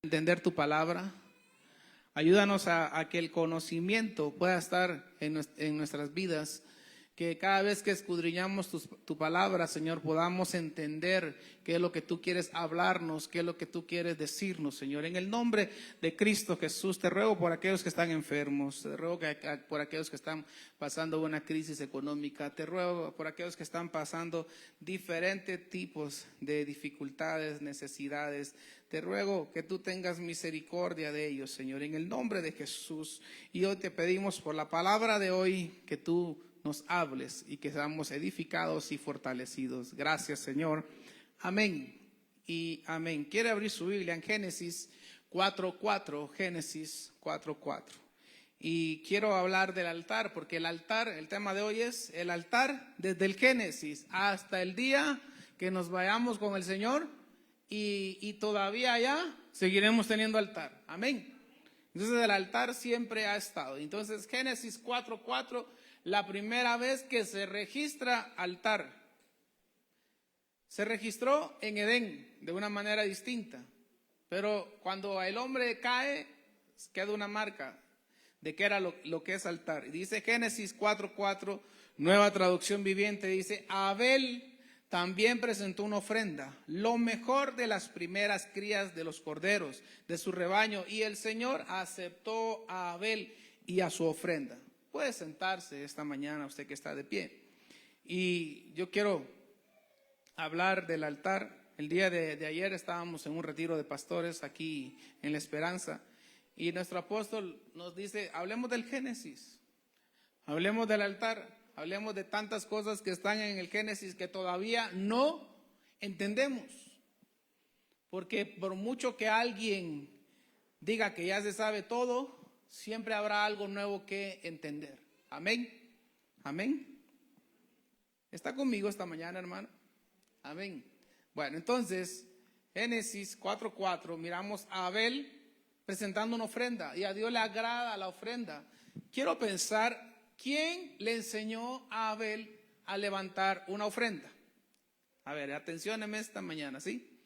Entender tu palabra. Ayúdanos a que el conocimiento pueda estar en nuestras vidas, que cada vez que escudriñamos tu palabra, Señor, podamos entender qué es lo que tú quieres hablarnos, qué es lo que tú quieres decirnos, Señor. En el nombre de Cristo Jesús, te ruego por aquellos que están enfermos, te ruego por aquellos que están pasando una crisis económica, te ruego por aquellos que están pasando diferentes tipos de dificultades, necesidades. Te ruego que tú tengas misericordia de ellos, Señor, en el nombre de Jesús. Y hoy te pedimos por la palabra de hoy que tú nos hables y que seamos edificados y fortalecidos. Gracias, Señor. Amén y amén. ¿Quiere abrir su Biblia en Génesis 4:4? Génesis 4:4. Y quiero hablar del altar, porque el altar, el tema de hoy es el altar desde el Génesis hasta el día que nos vayamos con el Señor, y todavía ya seguiremos teniendo altar. Amén. Entonces el altar siempre ha estado. Entonces Génesis 4:4, la primera vez que se registra altar, se registró en Edén de una manera distinta, pero cuando el hombre cae queda una marca de qué era lo que es altar. Y dice Génesis 4:4, nueva traducción viviente, dice: Abel también presentó una ofrenda, lo mejor de las primeras crías de los corderos de su rebaño, y el Señor aceptó a Abel y a su ofrenda. Puede sentarse esta mañana usted que está de pie. Y yo quiero hablar del altar. El día de ayer estábamos en un retiro de pastores aquí en La Esperanza, y nuestro apóstol nos dice: hablemos del Génesis, hablemos del altar, hablemos de tantas cosas que están en el Génesis que todavía no entendemos. Porque por mucho que alguien diga que ya se sabe todo, siempre habrá algo nuevo que entender. Amén. Amén. ¿Está conmigo esta mañana, hermano? Amén. Bueno, entonces, Génesis 4:4, miramos a Abel presentando una ofrenda, y a Dios le agrada la ofrenda. Quiero pensar, ¿quién le enseñó a Abel a levantar una ofrenda? A ver, atencióneme esta mañana, ¿sí?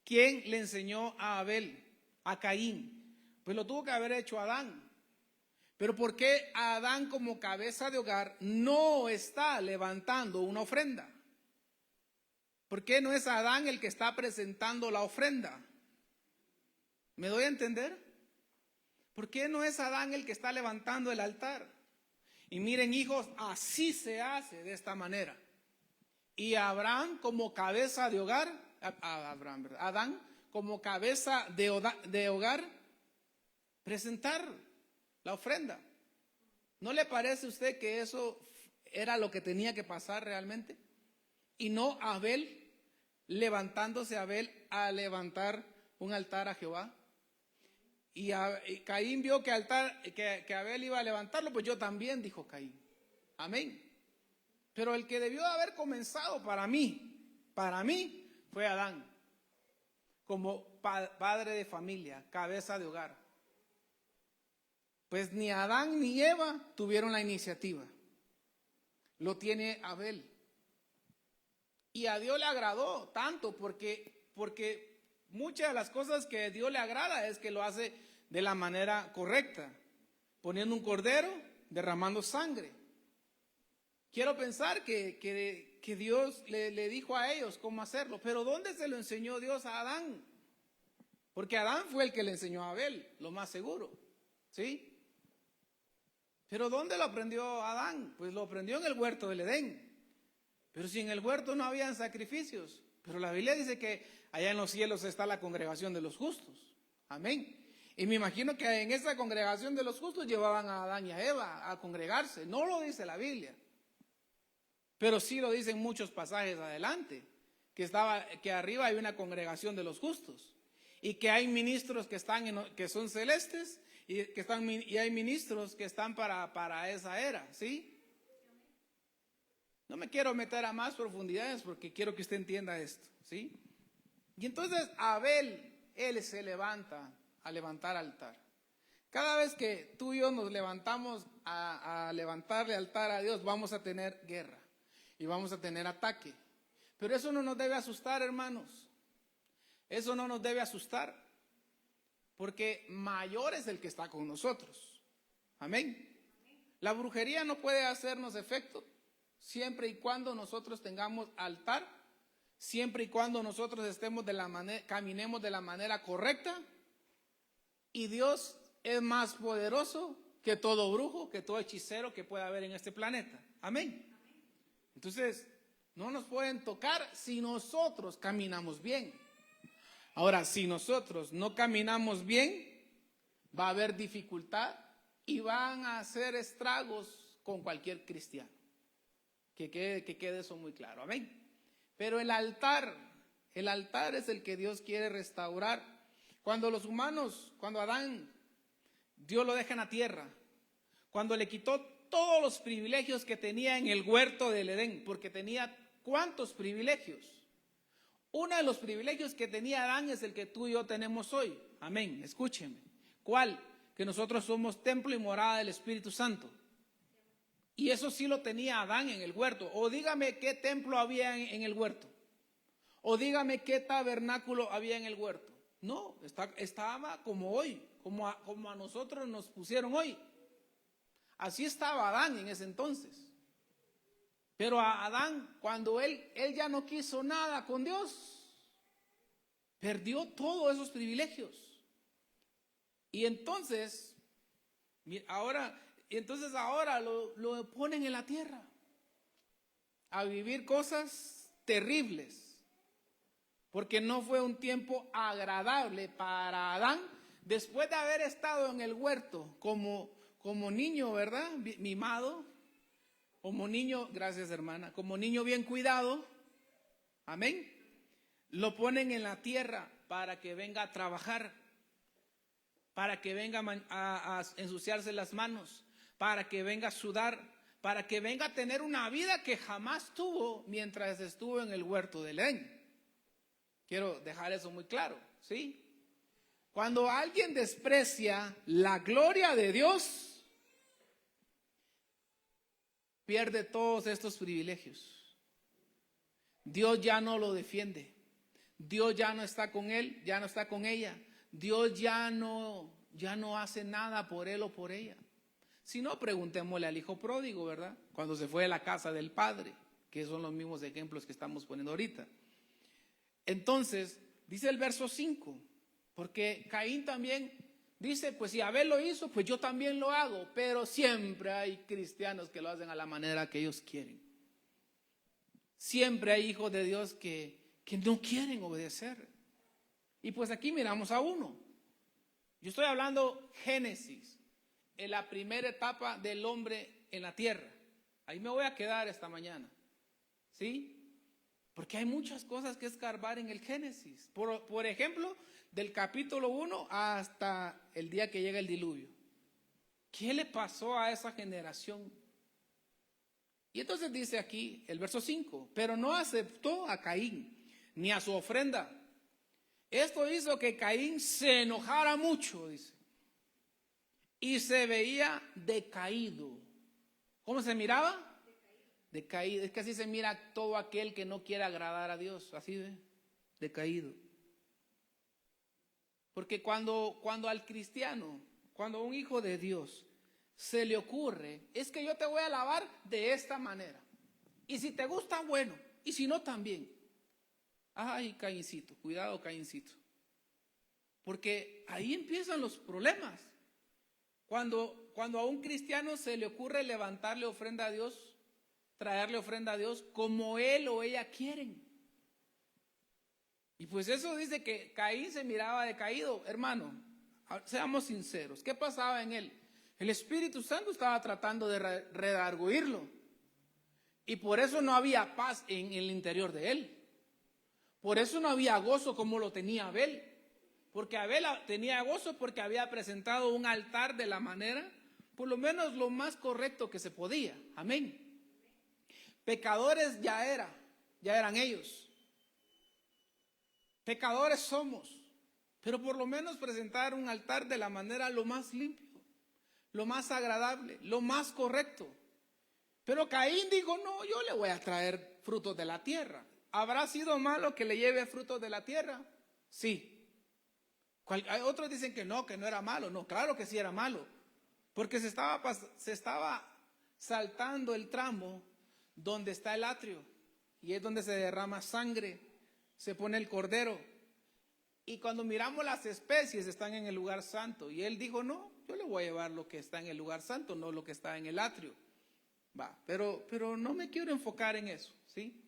¿Quién le enseñó a Abel? A Caín. Pues lo tuvo que haber hecho Adán. Pero ¿por qué Adán, como cabeza de hogar, no está levantando una ofrenda? ¿Por qué no es Adán el que está presentando la ofrenda? ¿Me doy a entender? ¿Por qué no es Adán el que está levantando el altar? Y miren, hijos, así se hace de esta manera. Y Abraham, como cabeza de hogar, Adán como cabeza de hogar, presentar la ofrenda. ¿No le parece a usted que eso era lo que tenía que pasar realmente? Y no Abel, levantándose Abel a levantar un altar a Jehová. Y Caín vio que Abel iba a levantarlo, pues yo también, dijo Caín. Amén. Pero el que debió de haber comenzado para mí, fue Adán, como padre de familia, cabeza de hogar. Pues ni Adán ni Eva tuvieron la iniciativa, lo tiene Abel. Y a Dios le agradó tanto porque muchas de las cosas que a Dios le agrada es que lo hace de la manera correcta, poniendo un cordero, derramando sangre. Quiero pensar que Dios le dijo a ellos cómo hacerlo, pero ¿dónde se lo enseñó Dios a Adán? Porque Adán fue el que le enseñó a Abel, lo más seguro, ¿sí? Pero ¿dónde lo aprendió Adán? Pues lo aprendió en el huerto del Edén. Pero si en el huerto no habían sacrificios. Pero la Biblia dice que allá en los cielos está la congregación de los justos. Amén. Y me imagino que en esa congregación de los justos llevaban a Adán y a Eva a congregarse. No lo dice la Biblia, pero sí lo dicen muchos pasajes adelante, que arriba hay una congregación de los justos y que hay ministros que son celestes y hay ministros que están para esa era, ¿sí? No me quiero meter a más profundidades porque quiero que usted entienda esto, ¿sí? Y entonces Abel, él se levanta a levantar altar. Cada vez que tú y yo nos levantamos a levantarle altar a Dios, vamos a tener guerra y vamos a tener ataque. Pero eso no nos debe asustar, hermanos. Eso no nos debe asustar. porque mayor es el que está con nosotros. Amén. La brujería no puede hacernos efecto siempre y cuando nosotros tengamos altar, siempre y cuando nosotros estemos caminemos de la manera correcta, y Dios es más poderoso que todo brujo, que todo hechicero que pueda haber en este planeta. Amén. Entonces, no nos pueden tocar si nosotros caminamos bien. Ahora, si nosotros no caminamos bien, va a haber dificultad y van a hacer estragos con cualquier cristiano. Que quede eso muy claro. Amén. Pero el altar es el que Dios quiere restaurar. Cuando los humanos, cuando Adán, Dios lo deja en la tierra, cuando le quitó todos los privilegios que tenía en el huerto del Edén, porque tenía ¿cuántos privilegios? Uno de los privilegios que tenía Adán es el que tú y yo tenemos hoy. Amén, escúcheme. ¿Cuál? Que nosotros somos templo y morada del Espíritu Santo. Y eso sí lo tenía Adán en el huerto. O dígame qué templo había en el huerto. O dígame qué tabernáculo había en el huerto. No, estaba como hoy, como a nosotros nos pusieron hoy. Así estaba Adán en ese entonces. Pero a Adán, cuando él ya no quiso nada con Dios, perdió todos esos privilegios. Y entonces ahora lo ponen en la tierra a vivir cosas terribles. Porque no fue un tiempo agradable para Adán, después de haber estado en el huerto como niño, ¿verdad? Mimado, como niño, gracias hermana, como niño bien cuidado, amén. Lo ponen en la tierra para que venga a trabajar, para que venga a ensuciarse las manos, para que venga a sudar, para que venga a tener una vida que jamás tuvo mientras estuvo en el huerto del Edén. Quiero dejar eso muy claro, ¿sí? Cuando alguien desprecia la gloria de Dios, pierde todos estos privilegios. Dios ya no lo defiende. Dios ya no está con él, ya no está con ella. Dios ya no hace nada por él o por ella. Si no, preguntémosle al hijo pródigo, ¿verdad? Cuando se fue de la casa del padre, que son los mismos ejemplos que estamos poniendo ahorita. Entonces, dice el verso 5, porque Caín también dice, pues si Abel lo hizo, pues yo también lo hago, pero siempre hay cristianos que lo hacen a la manera que ellos quieren. Siempre hay hijos de Dios que no quieren obedecer. Y pues aquí miramos a uno. Yo estoy hablando Génesis, en la primera etapa del hombre en la tierra. Ahí me voy a quedar esta mañana, ¿sí? Porque hay muchas cosas que escarbar en el Génesis. Por ejemplo, del capítulo 1 hasta el día que llega el diluvio. ¿Qué le pasó a esa generación? Y entonces dice aquí el verso 5, pero no aceptó a Caín ni a su ofrenda. Esto hizo que Caín se enojara mucho, dice. Y se veía decaído. ¿Cómo se miraba? Decaído. Es que así se mira todo aquel que no quiere agradar a Dios. Así ve, decaído. Porque cuando al cristiano, cuando a un hijo de Dios se le ocurre, es que yo te voy a alabar de esta manera. Y si te gusta, bueno. Y si no, también. Ay, Caíncito, cuidado, Caíncito. Porque ahí empiezan los problemas. Cuando a un cristiano se le ocurre levantarle ofrenda a Dios, traerle ofrenda a Dios como él o ella quieren. Y pues eso dice que Caín se miraba decaído. Hermano, seamos sinceros, ¿qué pasaba en él? El Espíritu Santo estaba tratando de redarguirlo. Y por eso no había paz en el interior de él. Por eso no había gozo como lo tenía Abel. Porque Abel tenía gozo porque había presentado un altar de la manera, por lo menos lo más correcto que se podía. Amén. Pecadores ya eran ellos. Pecadores somos, pero por lo menos presentar un altar de la manera lo más limpio, lo más agradable, lo más correcto. Pero Caín dijo, no, yo le voy a traer frutos de la tierra. ¿Habrá sido malo que le lleve frutos de la tierra? Sí. Otros dicen que no era malo. No, claro que sí era malo. Porque se estaba saltando el tramo donde está el atrio. Y es donde se derrama sangre, se pone el cordero. Y cuando miramos las especies están en el lugar santo. Y él dijo, no, yo le voy a llevar lo que está en el lugar santo, no lo que está en el atrio. Pero no me quiero enfocar en eso, ¿sí?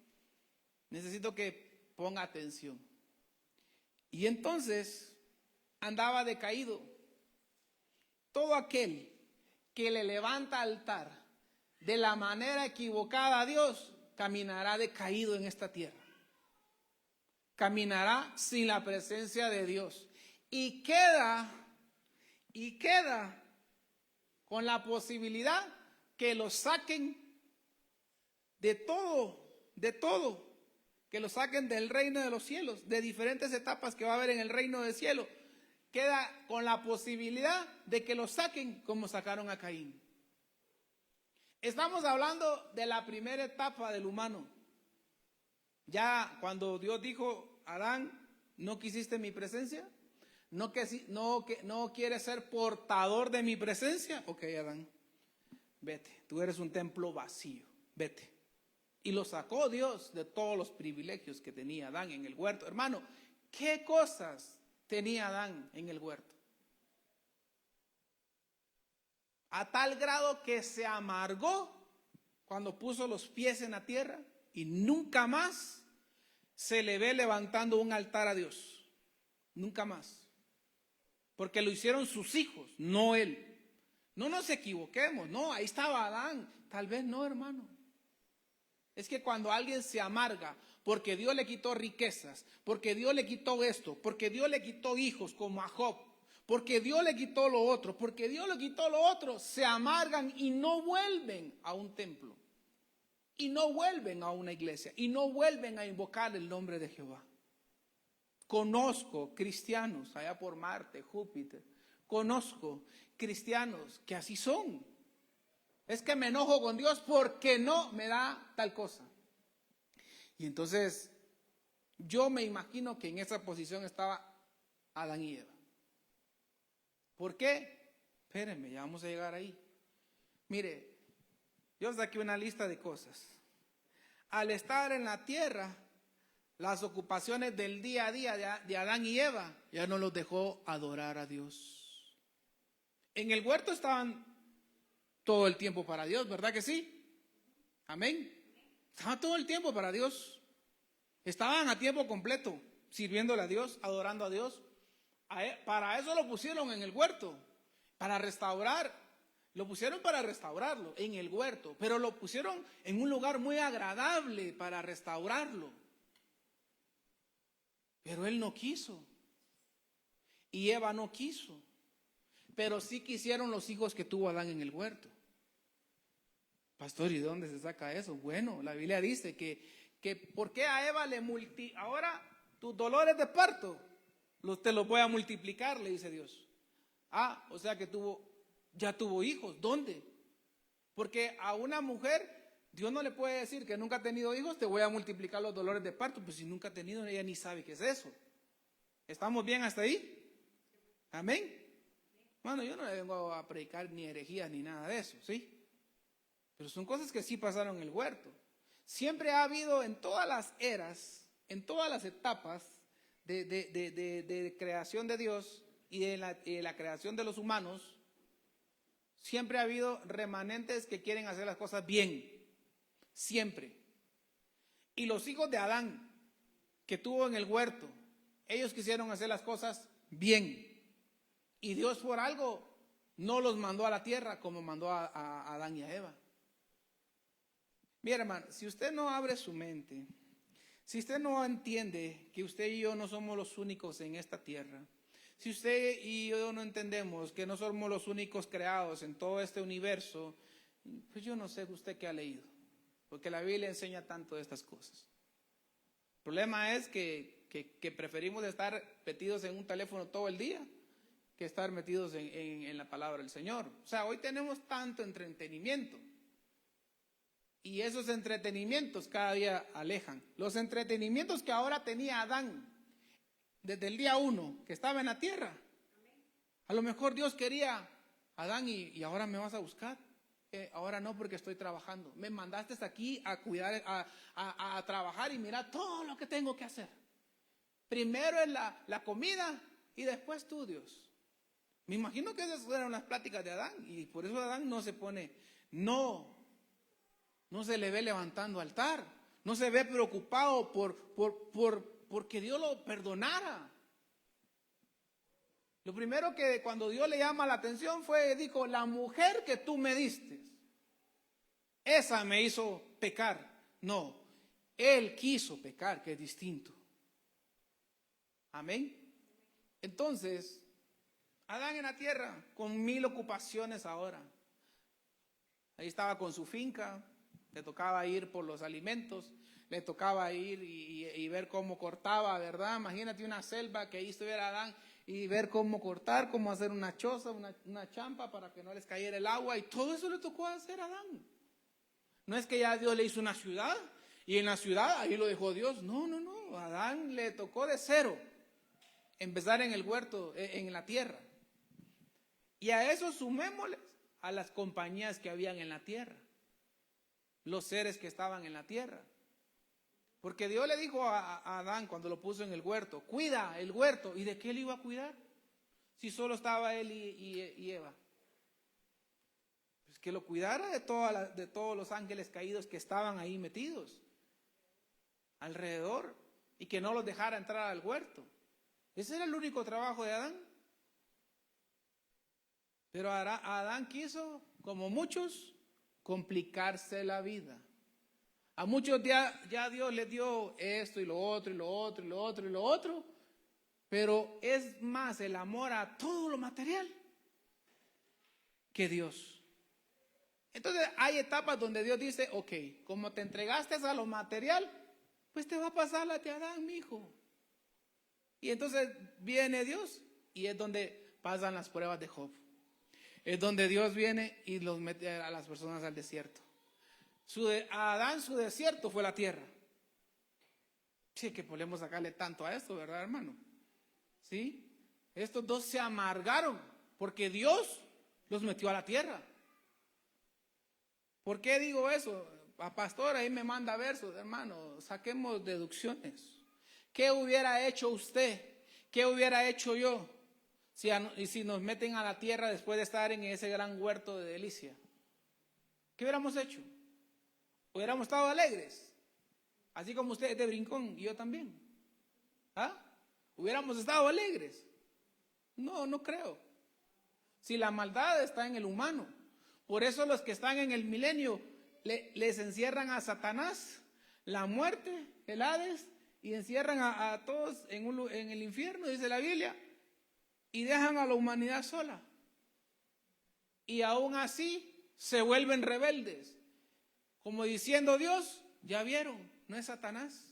Necesito que ponga atención. Y entonces andaba decaído. Todo aquel que le levanta altar de la manera equivocada a Dios, caminará decaído en esta tierra. Caminará sin la presencia de Dios. Y queda con la posibilidad que lo saquen de todo, que lo saquen del reino de los cielos, de diferentes etapas que va a haber en el reino del cielo. Queda con la posibilidad de que lo saquen como sacaron a Caín. Estamos hablando de la primera etapa del humano. Ya cuando Dios dijo, Adán, ¿no quisiste mi presencia? ¿No quieres ser portador de mi presencia? Ok, Adán, vete, tú eres un templo vacío, vete. Y lo sacó Dios de todos los privilegios que tenía Adán en el huerto. Hermano, ¿qué cosas tenía Adán en el huerto? A tal grado que se amargó cuando puso los pies en la tierra y nunca más se le ve levantando un altar a Dios. Nunca más. Porque lo hicieron sus hijos, no él. No nos equivoquemos, no, ahí estaba Adán. Tal vez no, hermano. Es que cuando alguien se amarga porque Dios le quitó riquezas, porque Dios le quitó esto, porque Dios le quitó hijos como a Job, porque Dios le quitó lo otro, porque Dios le quitó lo otro, se amargan y no vuelven a un templo, y no vuelven a una iglesia, y no vuelven a invocar el nombre de Jehová. Conozco cristianos allá por Marte, Júpiter, conozco cristianos que así son. Es que me enojo con Dios porque no me da tal cosa. Y entonces yo me imagino que en esa posición estaba Adán y Eva. ¿Por qué? Espérenme, ya vamos a llegar ahí. Mire, yo saqué una lista de cosas. Al estar en la tierra, las ocupaciones del día a día de Adán y Eva ya no los dejó adorar a Dios. En el huerto estaban todo el tiempo para Dios, ¿verdad que sí? Amén. Estaban todo el tiempo para Dios. Estaban a tiempo completo, sirviéndole a Dios, adorando a Dios. Para eso lo pusieron en el huerto, para restaurar. Lo pusieron para restaurarlo en el huerto, pero lo pusieron en un lugar muy agradable para restaurarlo. Pero él no quiso. Y Eva no quiso. Pero sí quisieron los hijos que tuvo Adán en el huerto. Pastor, ¿y de dónde se saca eso? Bueno, la Biblia dice que ¿por qué a Eva ahora tus dolores de parto te los voy a multiplicar, le dice Dios? O sea que ya tuvo hijos. ¿Dónde? Porque a una mujer Dios no le puede decir que nunca ha tenido hijos, te voy a multiplicar los dolores de parto, pues si nunca ha tenido, ella ni sabe qué es eso. ¿Estamos bien hasta ahí? Amén. Bueno, yo no le vengo a predicar ni herejías ni nada de eso, ¿sí? Pero son cosas que sí pasaron en el huerto. Siempre ha habido en todas las eras, en todas las etapas de creación de Dios y de la creación de los humanos, siempre ha habido remanentes que quieren hacer las cosas bien. Siempre. Y los hijos de Adán, que tuvo en el huerto, ellos quisieron hacer las cosas bien. Y Dios por algo no los mandó a la tierra como mandó a Adán y a Eva. Mira, hermano, si usted no abre su mente, si usted no entiende que usted y yo no somos los únicos en esta tierra, si usted y yo no entendemos que no somos los únicos creados en todo este universo, pues yo no sé usted qué ha leído, porque la Biblia enseña tanto de estas cosas. El problema es que preferimos estar metidos en un teléfono todo el día que estar metidos en la palabra del Señor. O sea, hoy tenemos tanto entretenimiento. Y esos entretenimientos cada día alejan. Los entretenimientos que ahora tenía Adán desde el día 1 que estaba en la tierra. A lo mejor Dios quería, Adán, y ahora me vas a buscar. Ahora no, porque estoy trabajando. Me mandaste aquí a cuidar, a trabajar, y mira todo lo que tengo que hacer. Primero es la comida y después tú, Dios. Me imagino que esas eran las pláticas de Adán, y por eso Adán no se pone, no se le ve levantando altar, no se ve preocupado porque Dios lo perdonara. Lo primero que cuando Dios le llama la atención dijo, la mujer que tú me diste, esa me hizo pecar. No, él quiso pecar, que es distinto. Amén. Entonces, Adán en la tierra, con 1000 ocupaciones ahora. Ahí estaba con su finca, le tocaba ir por los alimentos, le tocaba ir y ver cómo cortaba, ¿verdad? Imagínate una selva que ahí estuviera Adán y ver cómo cortar, cómo hacer una choza, una champa para que no les cayera el agua, y todo eso le tocó hacer a Adán. No es que ya Dios le hizo una ciudad y en la ciudad ahí lo dejó Dios. No, a Adán le tocó de cero empezar en el huerto, en la tierra. Y a eso sumémosles a las compañías que habían en la tierra, los seres que estaban en la tierra. Porque Dios le dijo a Adán cuando lo puso en el huerto, cuida el huerto. ¿Y de qué le iba a cuidar? Si solo estaba él y Eva. Pues que lo cuidara de todos los ángeles caídos que estaban ahí metidos alrededor, y que no los dejara entrar al huerto. Ese era el único trabajo de Adán. Pero Adán quiso, como muchos, complicarse la vida. A muchos ya Dios les dio esto y lo otro y lo otro y lo otro y lo otro, pero es más el amor a todo lo material que Dios. Entonces hay etapas donde Dios dice, ok, como te entregaste a lo material, pues te va a pasar la de Adán, mi hijo. Y entonces viene Dios, y es donde pasan las pruebas de Job. Es donde Dios viene y los mete a las personas al desierto. A Adán su desierto fue la tierra. Sí, que podemos sacarle tanto a esto, ¿verdad, hermano? Sí, estos dos se amargaron porque Dios los metió a la tierra. ¿Por qué digo eso? A pastor ahí me manda versos, hermano, saquemos deducciones. ¿Qué hubiera hecho usted? ¿Qué hubiera hecho yo? Si nos meten a la tierra después de estar en ese gran huerto de delicia. ¿Qué hubiéramos hecho? Hubiéramos estado alegres, así como ustedes de brincón y yo también. ¿Ah? ¿Hubiéramos estado alegres? No creo. Si la maldad está en el humano. Por eso los que están en el milenio les encierran a Satanás, la muerte, el Hades, y encierran a todos en el infierno, dice la Biblia, y dejan a la humanidad sola. Y aún así se vuelven rebeldes. Como diciendo, Dios, ya vieron, no es Satanás.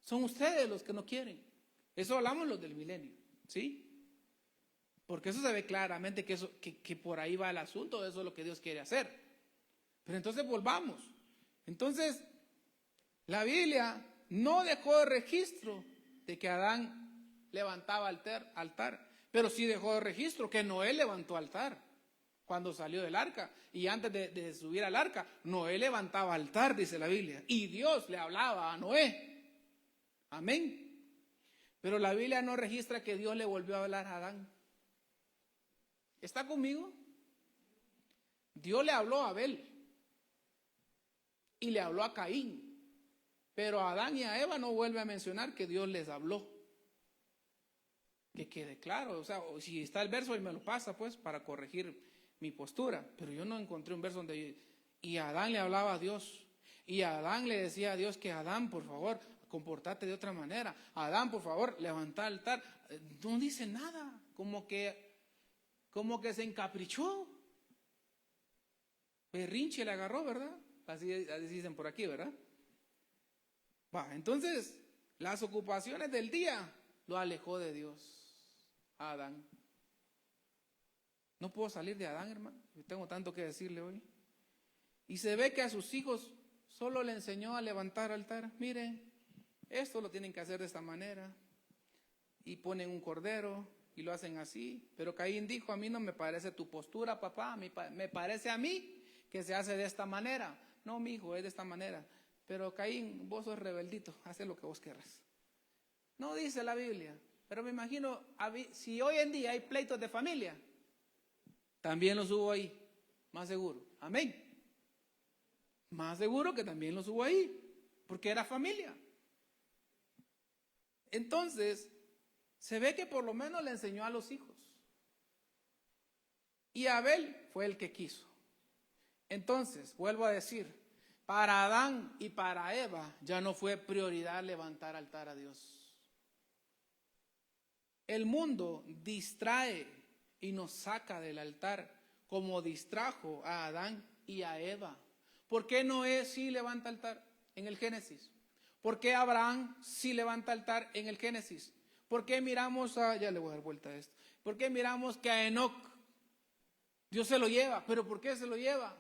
Son ustedes los que no quieren. Eso hablamos los del milenio, ¿sí? Porque eso se ve claramente que por ahí va el asunto, eso es lo que Dios quiere hacer. Pero entonces volvamos. Entonces, la Biblia no dejó registro de que Adán levantaba altar, pero sí dejó registro que Noé levantó altar cuando salió del arca. Y antes de subir al arca, Noé levantaba altar, dice la Biblia. Y Dios le hablaba a Noé. Amén. Pero la Biblia no registra que Dios le volvió a hablar a Adán. ¿Está conmigo? Dios le habló a Abel y le habló a Caín. Pero a Adán y a Eva no vuelve a mencionar que Dios les habló. Que quede claro, o sea, si está el verso y me lo pasa pues para corregir mi postura, pero yo no encontré un verso donde y Adán le hablaba a Dios, y Adán le decía a Dios que Adán, por favor, comportate de otra manera, Adán, por favor, levanta el altar. No dice nada, como que se encaprichó, berrinche le agarró, ¿verdad? Así dicen por aquí, ¿verdad? Entonces, las ocupaciones del día lo alejó de Dios a Adán. No puedo salir de Adán, hermano. Tengo tanto que decirle hoy. Y se ve que a sus hijos solo le enseñó a levantar altar. Miren, esto lo tienen que hacer de esta manera. y ponen un cordero y lo hacen así. Pero Caín dijo, a mí no me parece tu postura, papá, me parece a mí que se hace de esta manera. No, mi hijo, es de esta manera. Pero Caín, vos sos rebeldito, haz lo que vos querrás. No dice la Biblia, pero me imagino, si hoy en día hay pleitos de familia, también los hubo ahí, más seguro. Amén. Más seguro que también los hubo ahí, porque era familia. Entonces, se ve que por lo menos le enseñó a los hijos. Y Abel fue el que quiso. Entonces, vuelvo a decir, para Adán y para Eva ya no fue prioridad levantar altar a Dios. El mundo distrae y nos saca del altar como distrajo a Adán y a Eva. ¿Por qué Noé sí levanta altar en el Génesis? ¿Por qué Abraham sí levanta altar en el Génesis? ¿Por qué miramos ya le voy a dar vuelta a esto? ¿Por qué miramos que a Enoc Dios se lo lleva? ¿Pero por qué se lo lleva?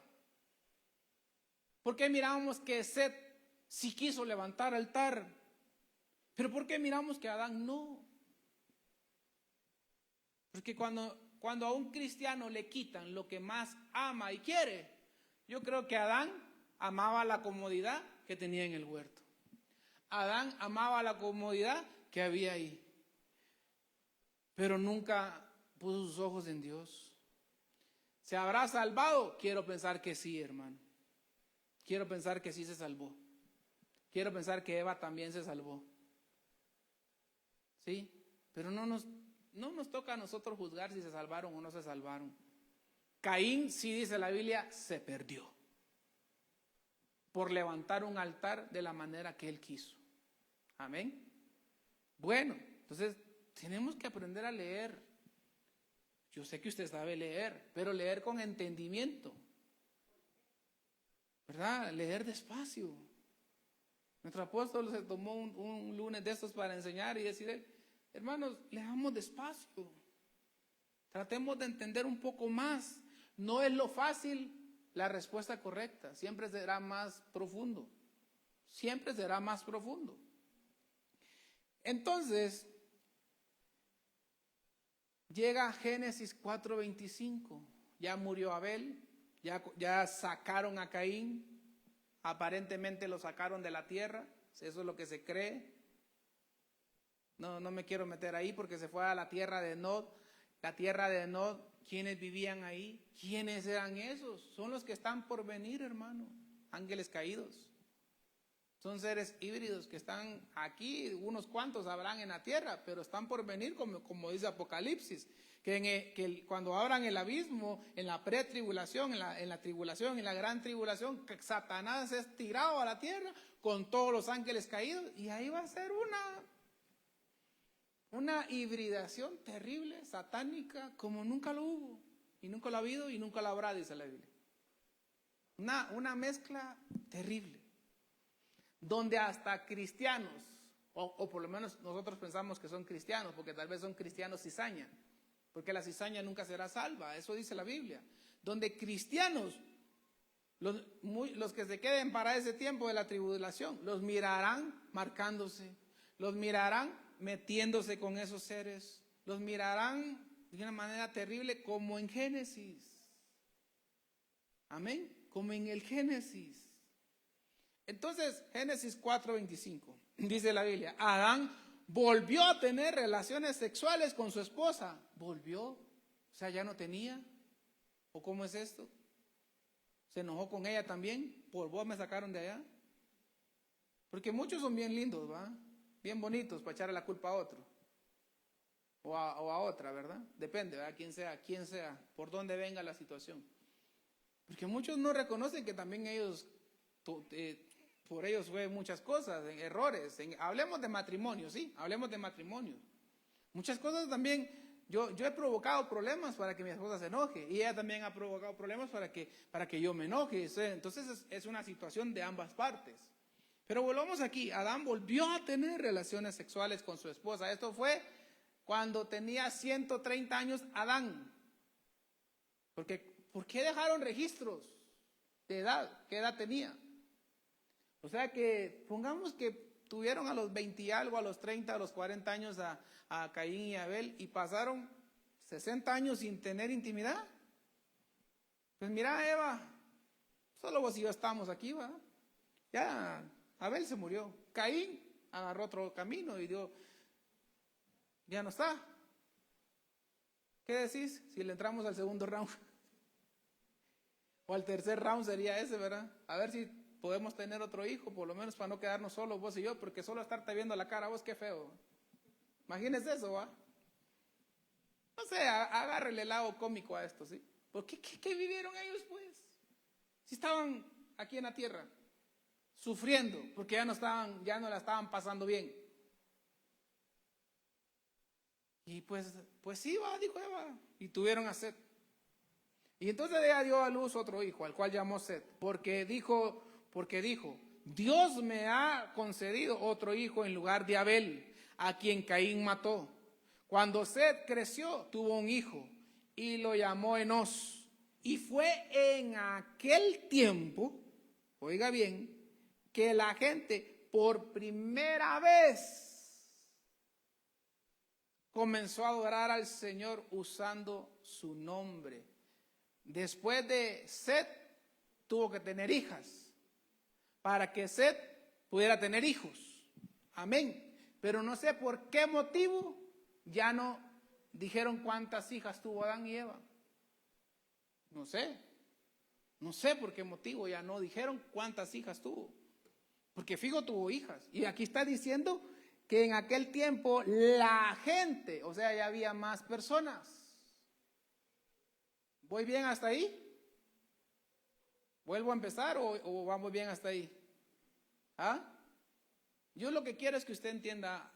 ¿Por qué miramos que Set sí quiso levantar altar? ¿Pero por qué miramos que Adán no? Porque cuando a un cristiano le quitan lo que más ama y quiere, yo creo que Adán amaba la comodidad que tenía en el huerto. Adán amaba la comodidad que había ahí, pero nunca puso sus ojos en Dios. ¿Se habrá salvado? Quiero pensar que sí, hermano. Quiero pensar que sí se salvó. Quiero pensar que Eva también se salvó. ¿Sí? Pero no nos toca a nosotros juzgar si se salvaron o no se salvaron. Caín, sí dice la Biblia, se perdió por levantar un altar de la manera que él quiso. Amén. Bueno, entonces tenemos que aprender a leer. Yo sé que usted sabe leer, pero leer con entendimiento, ¿verdad? Leer despacio. Nuestro apóstol se tomó un lunes de estos para enseñar y decir, hermanos, leamos despacio. Tratemos de entender un poco más. No es lo fácil la respuesta correcta. Siempre será más profundo. Siempre será más profundo. Entonces, llega Génesis 4:25. Ya murió Abel. Ya sacaron a Caín. Aparentemente lo sacaron de la tierra. Eso es lo que se cree. No me quiero meter ahí porque se fue a la tierra de Nod. La tierra de Nod, ¿quiénes vivían ahí? ¿Quiénes eran esos? Son los que están por venir, hermano. Ángeles caídos. Son seres híbridos que están aquí, unos cuantos habrán en la tierra, pero están por venir, como dice Apocalipsis, que cuando abran el abismo, en la pretribulación, en la tribulación, en la gran tribulación, que Satanás es tirado a la tierra con todos los ángeles caídos, y ahí va a ser una hibridación terrible, satánica, como nunca lo hubo, y nunca lo ha habido, y nunca lo habrá, dice la Biblia. Una mezcla terrible, donde hasta cristianos, o por lo menos nosotros pensamos que son cristianos, porque tal vez son cristianos cizaña, porque la cizaña nunca será salva, eso dice la Biblia, donde cristianos, los que se queden para ese tiempo de la tribulación, los mirarán marcándose, los mirarán metiéndose con esos seres, los mirarán de una manera terrible como en Génesis. Amén, como en el Génesis. Entonces, Génesis 4:25, dice la Biblia, Adán volvió a tener relaciones sexuales con su esposa. ¿Volvió? O sea, ¿ya no tenía? ¿O cómo es esto? ¿Se enojó con ella también? ¿Por vos me sacaron de allá? Porque muchos son bien lindos, ¿va? Bien bonitos para echarle la culpa a otro. O a otra, ¿verdad? Depende, ¿verdad? Quién sea, por dónde venga la situación. Porque muchos no reconocen que también ellos... por ellos fue muchas cosas, errores. Hablemos de matrimonio, ¿sí? Hablemos de matrimonio. Muchas cosas también, yo he provocado problemas para que mi esposa se enoje, y ella también ha provocado problemas para que yo me enoje. Entonces es una situación de ambas partes. Pero volvamos aquí, Adán volvió a tener relaciones sexuales con su esposa. Esto fue cuando tenía 130 años Adán. Porque, ¿por qué dejaron registros de edad? ¿Qué edad tenía? O sea que pongamos que tuvieron a los 20 y algo, a los 30, a los 40 años a Caín y Abel, y pasaron 60 años sin tener intimidad. Pues mira, Eva, solo vos y yo estamos aquí, ¿va? Ya Abel se murió, Caín agarró otro camino y Dios ya no está. ¿Qué decís si le entramos al segundo round? O al tercer round sería ese, ¿verdad? A ver si podemos tener otro hijo, por lo menos para no quedarnos solos vos y yo, porque solo estarte viendo la cara a vos, qué feo. Imagínese eso, ¿va? No sé, agárrele el lado cómico a esto, ¿sí? ¿Por qué vivieron ellos, pues? Si estaban aquí en la tierra, sufriendo, porque ya no la estaban pasando bien. Y pues sí, va, dijo Eva, y tuvieron a Set. Y entonces ella dio a luz otro hijo, al cual llamó Set, porque dijo, Dios me ha concedido otro hijo en lugar de Abel, a quien Caín mató. Cuando Set creció, tuvo un hijo y lo llamó Enos. Y fue en aquel tiempo, oiga bien, que la gente por primera vez comenzó a adorar al Señor usando su nombre. Después de Set, tuvo que tener hijas, para que Set pudiera tener hijos. Amén. Pero no sé por qué motivo ya no dijeron cuántas hijas tuvo Adán y Eva. No sé por qué motivo ya no dijeron cuántas hijas tuvo. Porque fijo tuvo hijas. Y aquí está diciendo que en aquel tiempo la gente, o sea, ya había más personas. ¿Voy bien hasta ahí? ¿Vuelvo a empezar o vamos bien hasta ahí? ¿Ah? Yo lo que quiero es que usted entienda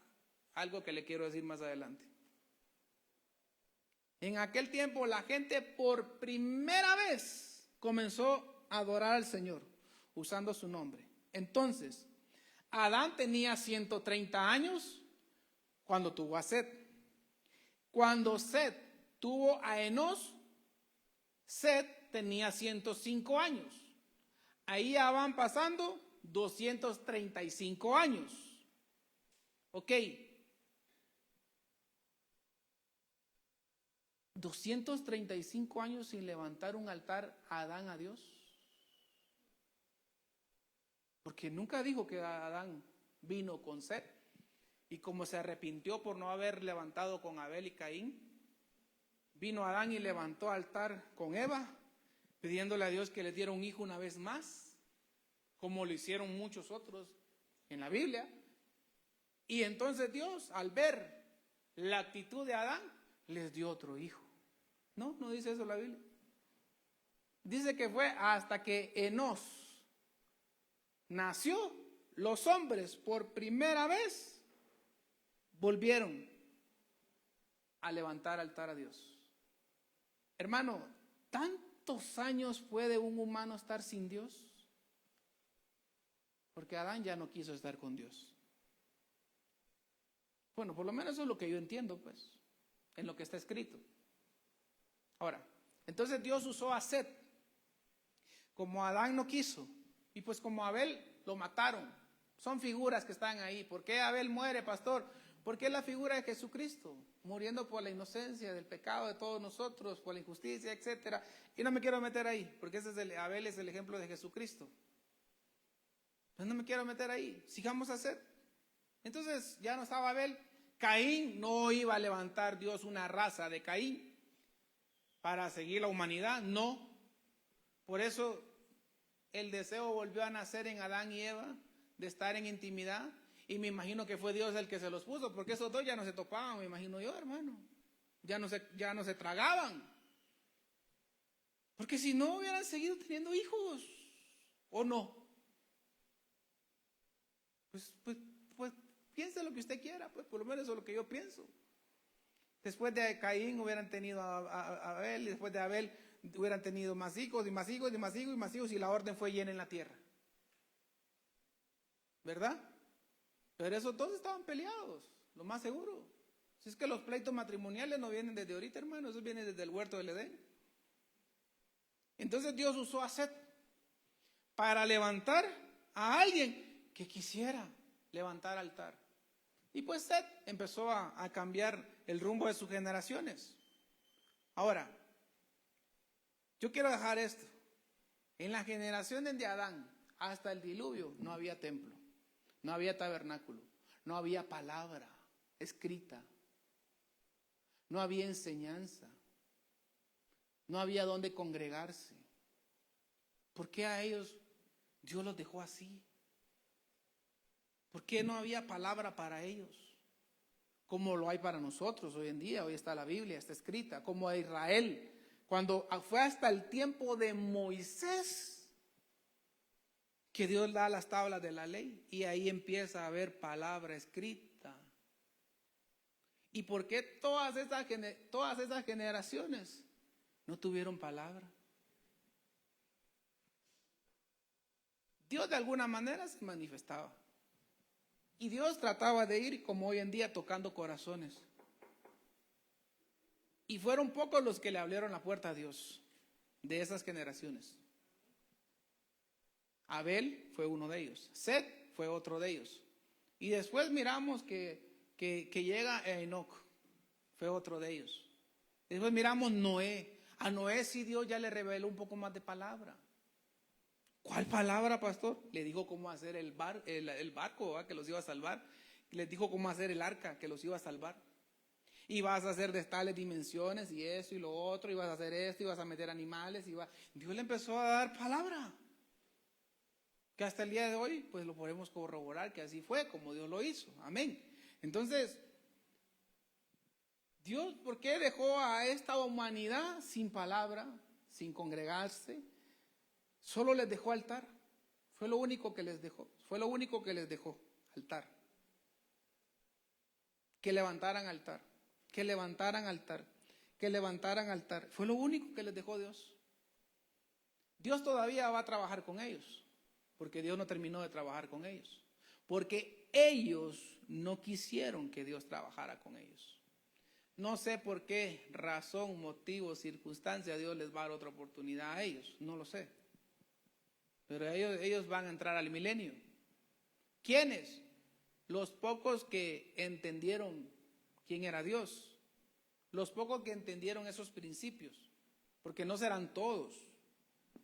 algo que le quiero decir más adelante. En aquel tiempo la gente por primera vez comenzó a adorar al Señor usando su nombre. Entonces, Adán tenía 130 años cuando tuvo a Set. Cuando Set tuvo a Enos, Set tenía 105 años. Ahí ya van pasando 235 años. Ok. 235 años sin levantar un altar a Adán a Dios. Porque nunca dijo que Adán vino con Set. Y como se arrepintió por no haber levantado con Abel y Caín, vino Adán y levantó altar con Eva, pidiéndole a Dios que le diera un hijo una vez más, como lo hicieron muchos otros en la Biblia. Y entonces Dios, al ver la actitud de Adán, les dio otro hijo. No dice eso la Biblia. Dice que fue hasta que Enos nació, los hombres por primera vez volvieron a levantar altar a Dios. Hermano, ¿tantos años puede un humano estar sin Dios? Porque Adán ya no quiso estar con Dios. Bueno, por lo menos eso es lo que yo entiendo, pues, en lo que está escrito. Ahora, entonces Dios usó a Set. Como Adán no quiso, y pues como Abel lo mataron. Son figuras que están ahí. ¿Por qué Abel muere, pastor? Porque es la figura de Jesucristo, muriendo por la inocencia del pecado de todos nosotros, por la injusticia, etcétera. Y no me quiero meter ahí, porque Abel es el ejemplo de Jesucristo. Pues no me quiero meter ahí. Sigamos a Set. Entonces ya no estaba Abel. Caín, no iba a levantar Dios una raza de Caín para seguir la humanidad, no. Por eso el deseo volvió a nacer en Adán y Eva de estar en intimidad, y me imagino que fue Dios el que se los puso, porque esos dos ya no se topaban, me imagino yo, hermano. Ya no se tragaban. Porque si no hubieran seguido teniendo hijos, ¿o no? Pues piense lo que usted quiera, pues por lo menos eso es lo que yo pienso. Después de Caín hubieran tenido a Abel, y después de Abel hubieran tenido más hijos y más hijos y más hijos y más hijos, y la orden fue llena en la tierra. ¿Verdad? Pero esos dos estaban peleados, lo más seguro. Si es que los pleitos matrimoniales no vienen desde ahorita, hermano, eso viene desde el huerto del Edén. Entonces Dios usó a Set para levantar a alguien que quisiera levantar altar. Y pues Set empezó a cambiar el rumbo de sus generaciones. Ahora, yo quiero dejar esto. En la generación de Adán hasta el diluvio no había templo, no había tabernáculo, no había palabra escrita, no había enseñanza, no había donde congregarse. ¿Por qué a ellos Dios los dejó así? ¿Por qué no había palabra para ellos? Como lo hay para nosotros hoy en día. Hoy está la Biblia, está escrita. Como a Israel, cuando fue hasta el tiempo de Moisés que Dios da las tablas de la ley, y ahí empieza a haber palabra escrita. ¿Y por qué todas esas generaciones no tuvieron palabra? Dios de alguna manera se manifestaba. Y Dios trataba de ir, como hoy en día, tocando corazones. Y fueron pocos los que le abrieron la puerta a Dios de esas generaciones. Abel fue uno de ellos. Set fue otro de ellos. Y después miramos que llega Enoc. Fue otro de ellos. Después miramos Noé. A Noé sí Dios ya le reveló un poco más de palabra. ¿Cuál palabra, pastor? Le dijo cómo hacer el barco, ¿verdad?, que los iba a salvar. Les dijo cómo hacer el arca, que los iba a salvar. Y vas a hacer de tales dimensiones, y eso y lo otro, y vas a hacer esto, y vas a meter animales. Dios le empezó a dar palabra. Que hasta el día de hoy, pues lo podemos corroborar, que así fue, como Dios lo hizo. Amén. Entonces, Dios, ¿por qué dejó a esta humanidad sin palabra, sin congregarse? Solo les dejó altar. Fue lo único que les dejó. Fue lo único que les dejó, altar. Que levantaran altar. Que levantaran altar. Que levantaran altar. Fue lo único que les dejó Dios. Dios todavía va a trabajar con ellos. Porque Dios no terminó de trabajar con ellos. Porque ellos no quisieron que Dios trabajara con ellos. No sé por qué razón, motivo, circunstancia Dios les va a dar otra oportunidad a ellos. No lo sé. Pero ellos van a entrar al milenio. ¿Quiénes? Los pocos que entendieron quién era Dios. Los pocos que entendieron esos principios. Porque no serán todos.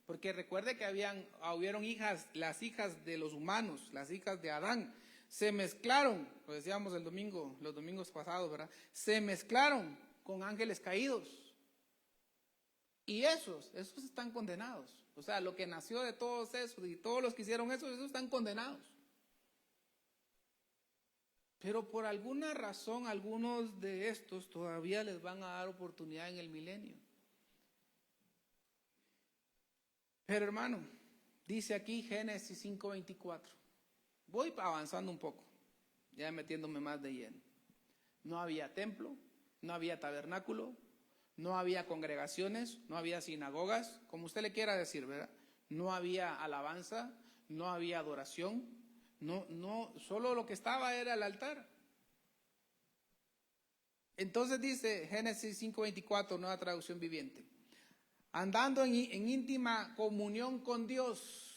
Porque recuerde que hubieron hijas, las hijas de los humanos, las hijas de Adán, se mezclaron, lo decíamos los domingos pasados, ¿verdad? Se mezclaron con ángeles caídos. Y esos están condenados. O sea, lo que nació de todos esos y todos los que hicieron eso, esos están condenados. Pero por alguna razón, algunos de estos todavía les van a dar oportunidad en el milenio. Pero hermano, dice aquí Génesis 5:24. Voy avanzando un poco, ya metiéndome más de lleno. No había templo, no había tabernáculo, no había congregaciones, no había sinagogas, como usted le quiera decir, ¿verdad? No había alabanza, no había adoración, solo lo que estaba era el altar. Entonces dice Génesis 5:24, nueva traducción viviente. Andando en íntima comunión con Dios,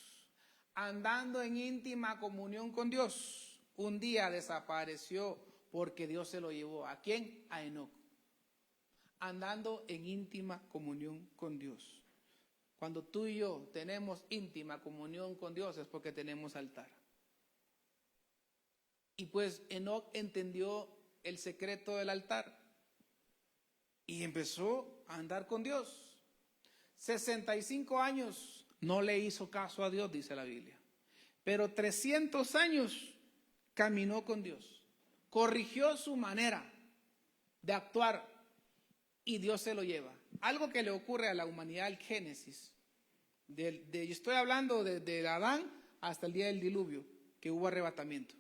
andando en íntima comunión con Dios, un día desapareció porque Dios se lo llevó. ¿A quién? A Enoc. Andando en íntima comunión con Dios. Cuando tú y yo tenemos íntima comunión con Dios es porque tenemos altar. Y pues Enoc entendió el secreto del altar y empezó a andar con Dios. 65 años no le hizo caso a Dios, dice la Biblia. Pero 300 años caminó con Dios. Corrigió su manera de actuar y Dios se lo lleva. Algo que le ocurre a la humanidad al Génesis. Yo estoy hablando de Adán hasta el día del diluvio, que hubo arrebatamiento.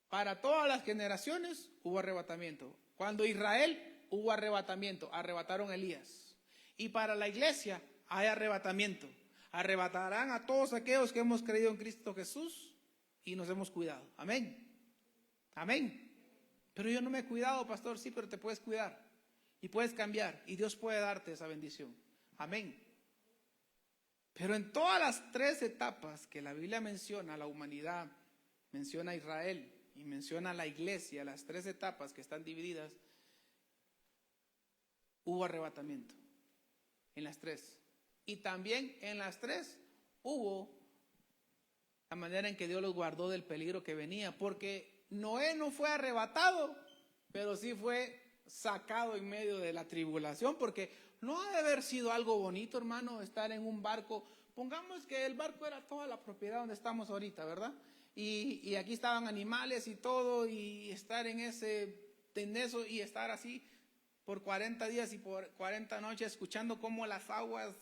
Para todas las generaciones hubo arrebatamiento. Cuando Israel hubo arrebatamiento, arrebataron a Elías. Y para la iglesia hay arrebatamiento. Arrebatarán a todos aquellos que hemos creído en Cristo Jesús y nos hemos cuidado. Amén. Amén. Pero yo no me he cuidado, pastor. Sí, pero te puedes cuidar. Y puedes cambiar. Y Dios puede darte esa bendición. Amén. Pero en todas las 3 etapas que la Biblia menciona a la humanidad menciona a Israel y menciona a la iglesia, las tres etapas que están divididas, hubo arrebatamiento en las tres. Y también en las tres hubo la manera en que Dios los guardó del peligro que venía, porque Noé no fue arrebatado, pero sí fue sacado en medio de la tribulación, porque no ha de haber sido algo bonito, hermano, estar en un barco. Pongamos que el barco era toda la propiedad donde estamos ahorita, ¿verdad? Y aquí estaban animales y todo, y estar en eso y estar así por 40 días y por 40 noches escuchando cómo las aguas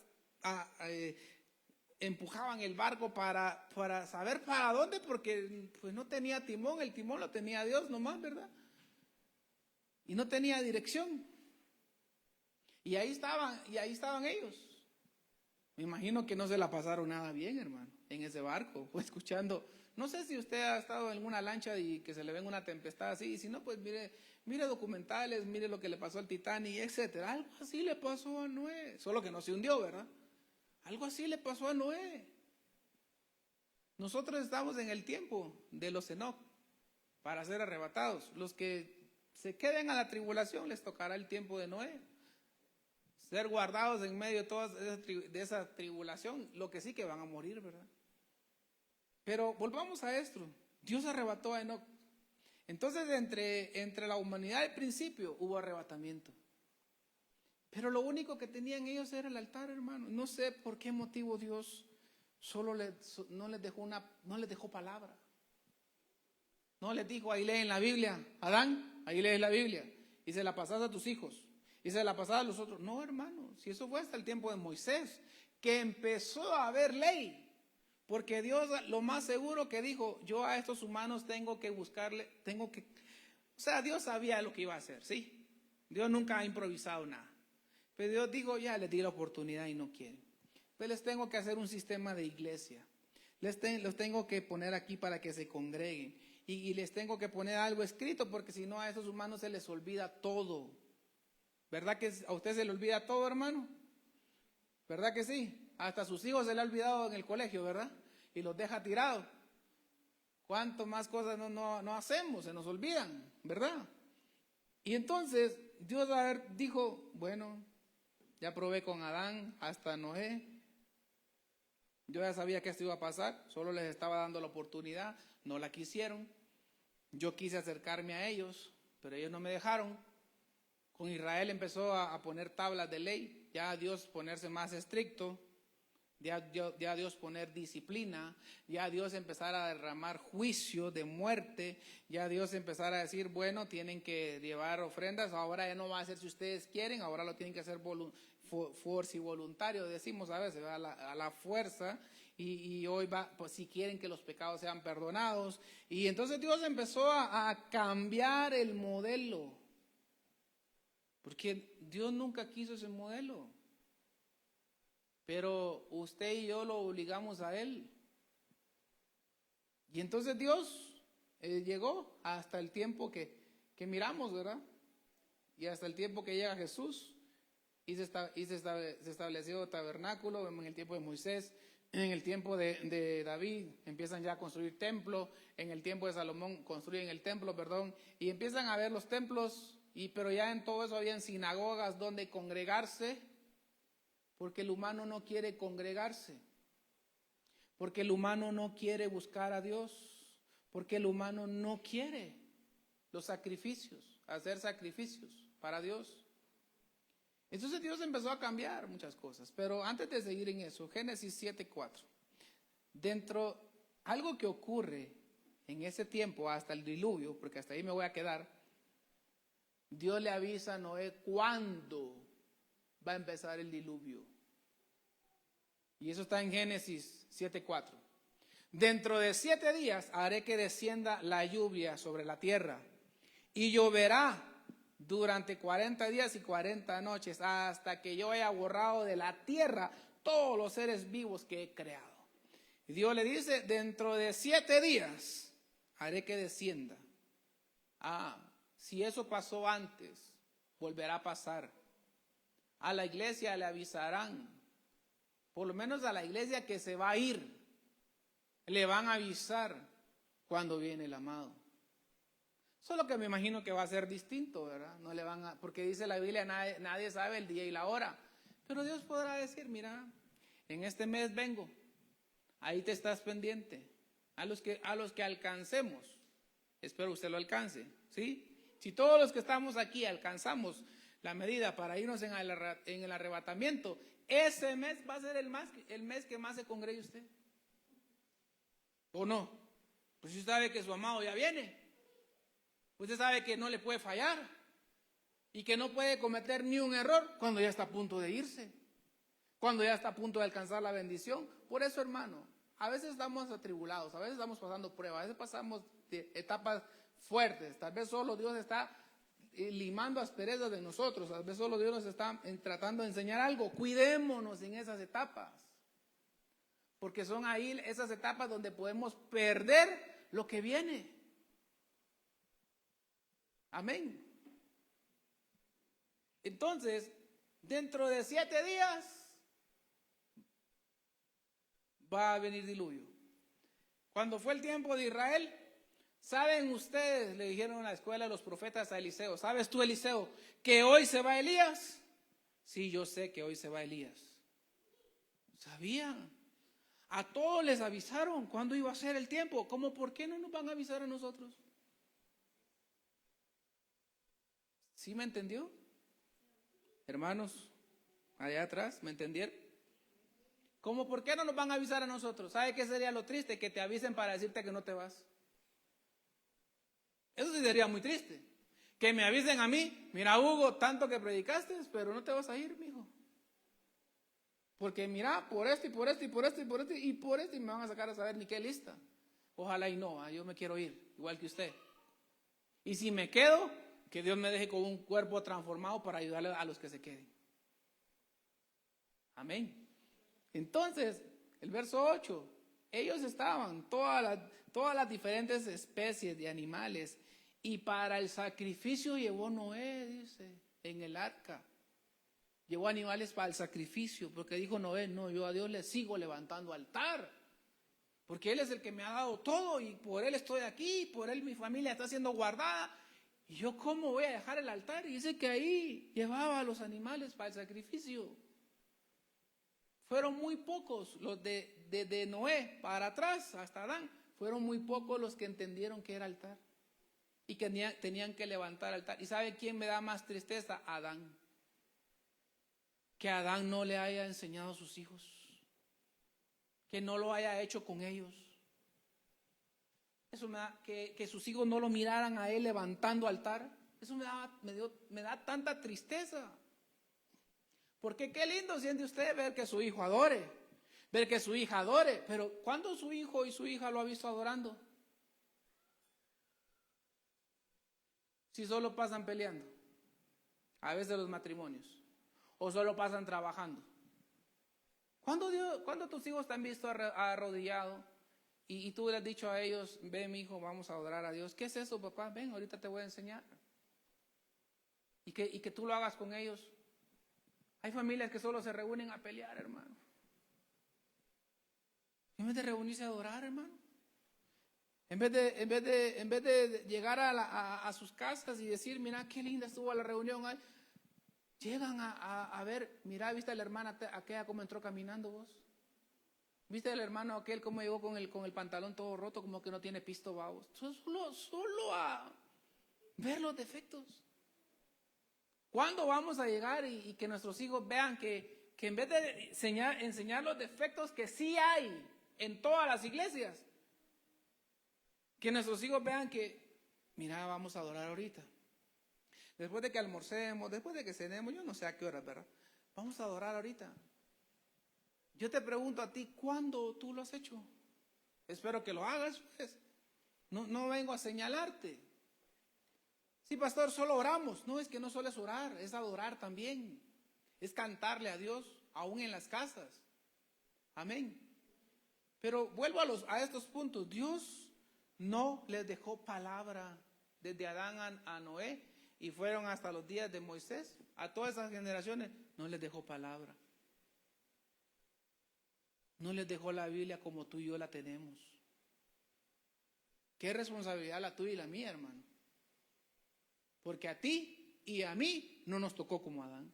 empujaban el barco para saber para dónde, porque pues no tenía timón, el timón lo tenía Dios nomás, ¿verdad? Y no tenía dirección. Y ahí estaban ellos. Me imagino que no se la pasaron nada bien, hermano, en ese barco, o escuchando. No sé si usted ha estado en una lancha y que se le venga una tempestad así, y si no, pues mire documentales, mire lo que le pasó al Titanic, etcétera. Algo así le pasó a Noé, solo que no se hundió, ¿verdad? Algo así le pasó a Noé. Nosotros estamos en el tiempo de los Enoc para ser arrebatados. Los que se queden a la tribulación les tocará el tiempo de Noé, ser guardados en medio de esa tribulación. Lo que sí que van a morir, ¿verdad? Pero volvamos a esto. Dios arrebató a Enoc. Entonces entre la humanidad al principio hubo arrebatamiento. Pero lo único que tenían ellos era el altar, hermano. No sé por qué motivo Dios no les dejó palabra. No les dijo, ahí leen la Biblia, Adán, ahí lees la Biblia, y se la pasas a tus hijos, y se la pasas a los otros. No, hermano, si eso fue hasta el tiempo de Moisés, que empezó a haber ley. Porque Dios lo más seguro que dijo, yo a estos humanos tengo que buscarle, o sea, Dios sabía lo que iba a hacer, ¿sí? Dios nunca ha improvisado nada. Pero Dios dijo, ya les di la oportunidad y no quieren. Entonces les tengo que hacer un sistema de iglesia. Los tengo que poner aquí para que se congreguen. Y les tengo que poner algo escrito, porque si no a esos humanos se les olvida todo. ¿Verdad que a usted se le olvida todo, hermano? ¿Verdad que sí? Hasta a sus hijos se le ha olvidado en el colegio, ¿verdad? Y los deja tirados. ¿Cuánto más cosas no hacemos? Se nos olvidan, ¿verdad? Y entonces Dios dijo, bueno, ya probé con Adán hasta Noé. Yo ya sabía que esto iba a pasar, solo les estaba dando la oportunidad, no la quisieron. Yo quise acercarme a ellos, pero ellos no me dejaron. Con Israel empezó a poner tablas de ley, ya a Dios ponerse más estricto, ya a Dios poner disciplina, ya a Dios empezar a derramar juicio de muerte, ya a Dios empezar a decir, bueno, tienen que llevar ofrendas, ahora ya no va a ser si ustedes quieren, ahora lo tienen que hacer fuerza y voluntario, decimos a veces, a la fuerza, y hoy va, pues si quieren que los pecados sean perdonados. Y entonces Dios empezó a cambiar el modelo, porque Dios nunca quiso ese modelo, pero usted y yo lo obligamos a Él. Y entonces Dios llegó hasta el tiempo que miramos, ¿verdad? Y hasta el tiempo que llega Jesús, y se estableció tabernáculo en el tiempo de Moisés. En el tiempo de David empiezan ya a construir templo, en el tiempo de Salomón construyen el templo, y empiezan a ver los templos, pero ya en todo eso habían sinagogas donde congregarse, porque el humano no quiere congregarse, porque el humano no quiere buscar a Dios, porque el humano no quiere los sacrificios, hacer sacrificios para Dios. Entonces Dios empezó a cambiar muchas cosas, pero antes de seguir en eso, Génesis 7:4, algo que ocurre en ese tiempo hasta el diluvio, porque hasta ahí me voy a quedar, Dios le avisa a Noé cuándo va a empezar el diluvio. Y eso está en Génesis 7:4. Dentro de 7 días haré que descienda la lluvia sobre la tierra y lloverá durante 40 días y 40 noches hasta que yo haya borrado de la tierra todos los seres vivos que he creado. Y Dios le dice, dentro de 7 días haré que descienda. Si eso pasó antes, volverá a pasar. A la iglesia le avisarán, por lo menos a la iglesia que se va a ir, le van a avisar cuando viene el amado. Solo que me imagino que va a ser distinto, ¿verdad? No le van a, porque dice la Biblia, nadie sabe el día y la hora. Pero Dios podrá decir, mira, en este mes vengo, ahí te estás pendiente. A los que alcancemos, espero usted lo alcance, ¿sí? Si todos los que estamos aquí alcanzamos la medida para irnos en el arrebatamiento, ese mes va a ser el mes que más se congregue usted. ¿O no? Pues usted sabe que su amado ya viene. Usted sabe que no le puede fallar y que no puede cometer ni un error cuando ya está a punto de irse, cuando ya está a punto de alcanzar la bendición. Por eso, hermano, a veces estamos atribulados, a veces estamos pasando pruebas, a veces pasamos de etapas fuertes. Tal vez solo Dios está limando asperezas de nosotros, tal vez solo Dios nos está tratando de enseñar algo. Cuidémonos en esas etapas, porque son ahí esas etapas donde podemos perder lo que viene. Amén. Entonces, dentro de 7 días va a venir diluvio. Cuando fue el tiempo de Israel, ¿saben ustedes? Le dijeron en la escuela los profetas a Eliseo, ¿sabes tú, Eliseo, que hoy se va Elías? Sí, yo sé que hoy se va Elías. ¿Sabían? A todos les avisaron cuándo iba a ser el tiempo. ¿Cómo? ¿Por qué no nos van a avisar a nosotros? ¿Sí me entendió? Hermanos, allá atrás, ¿me entendieron? ¿Cómo? ¿Por qué no nos van a avisar a nosotros? ¿Sabe qué sería lo triste? Que te avisen para decirte que no te vas. Eso sí sería muy triste. Que me avisen a mí, mira Hugo, tanto que predicaste, pero no te vas a ir, mijo. Porque mira, por esto y por esto y por esto y por esto y por esto y me van a sacar a saber ni qué lista. Ojalá y no, yo me quiero ir, igual que usted. Y si me quedo, que Dios me deje con un cuerpo transformado para ayudarle a los que se queden. Amén. Entonces, el verso 8, ellos estaban, todas las diferentes especies de animales, y para el sacrificio llevó Noé, dice, en el arca. Llevó animales para el sacrificio, porque dijo Noé, no, yo a Dios le sigo levantando altar, porque Él es el que me ha dado todo, y por Él estoy aquí, por Él mi familia está siendo guardada, y yo cómo voy a dejar el altar. Y dice que ahí llevaba a los animales para el sacrificio. Fueron muy pocos los de Noé para atrás hasta Adán, fueron muy pocos los que entendieron que era altar y que tenían que levantar altar. ¿Y sabe quién me da más tristeza? Adán. Que Adán no le haya enseñado a sus hijos, que no lo haya hecho con ellos. Eso me da, que sus hijos no lo miraran a él levantando altar. Eso me da tanta tristeza. Porque qué lindo siente usted ver que su hijo adore, ver que su hija adore. Pero ¿cuándo su hijo y su hija lo ha visto adorando? Si solo pasan peleando, a veces los matrimonios, o solo pasan trabajando. ¿Cuándo tus hijos te han visto arrodillado? Y tú le has dicho a ellos, ven mi hijo, vamos a adorar a Dios. ¿Qué es eso, papá? Ven, ahorita te voy a enseñar. Y que tú lo hagas con ellos. Hay familias que solo se reúnen a pelear, hermano. En vez de reunirse a adorar, hermano. En vez de llegar a sus casas y decir, mira qué linda estuvo la reunión. Llegan a ver, mira, ¿viste a la hermana aquella cómo entró caminando vos? ¿Viste al hermano aquel cómo llegó con el pantalón todo roto, como que no tiene pisto, babos? Solo a ver los defectos. ¿Cuándo vamos a llegar y que nuestros hijos vean que en vez de enseñar los defectos que sí hay en todas las iglesias, que nuestros hijos vean que, mira, vamos a adorar ahorita? Después de que almorcemos, después de que cenemos, yo no sé a qué hora, ¿verdad? Vamos a adorar ahorita. Yo te pregunto a ti, ¿cuándo tú lo has hecho? Espero que lo hagas, pues. No vengo a señalarte. Sí, pastor, solo oramos. No, es que no solo es orar, es adorar también. Es cantarle a Dios, aún en las casas. Amén. Pero vuelvo a estos puntos. Dios no les dejó palabra desde Adán a Noé y fueron hasta los días de Moisés. A todas esas generaciones no les dejó palabra. No les dejó la Biblia como tú y yo la tenemos. ¿Qué responsabilidad la tuya y la mía, hermano? Porque a ti y a mí no nos tocó como Adán.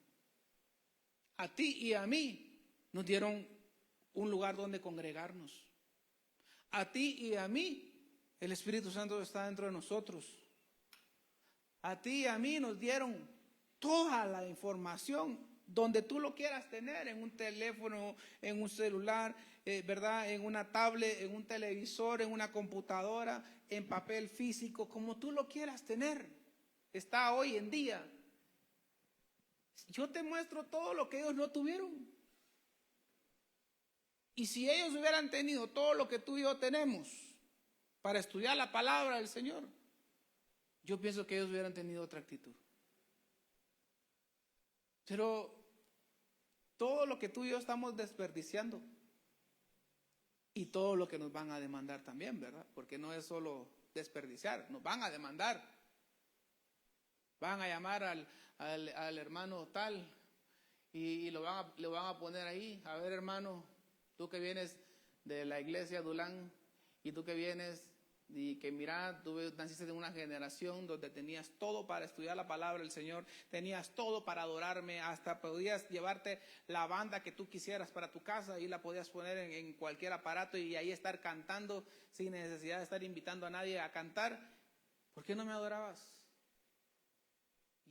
A ti y a mí nos dieron un lugar donde congregarnos. A ti y a mí el Espíritu Santo está dentro de nosotros. A ti y a mí nos dieron toda la información donde tú lo quieras tener, en un teléfono, en un celular, ¿verdad? En una tablet, en un televisor, en una computadora, en papel físico, como tú lo quieras tener. Está hoy en día. Yo te muestro todo lo que ellos no tuvieron. Y si ellos hubieran tenido todo lo que tú y yo tenemos para estudiar la palabra del Señor, yo pienso que ellos hubieran tenido otra actitud. Pero todo lo que tú y yo estamos desperdiciando y todo lo que nos van a demandar también, ¿verdad? Porque no es solo desperdiciar, nos van a demandar. Van a llamar al hermano tal y lo van a poner ahí. A ver, hermano, tú que vienes de la iglesia Dulán y tú que vienes y que mira, tú naciste de una generación donde tenías todo para estudiar la palabra del Señor, tenías todo para adorarme, hasta podías llevarte la banda que tú quisieras para tu casa y la podías poner en cualquier aparato y ahí estar cantando sin necesidad de estar invitando a nadie a cantar. ¿Por qué no me adorabas?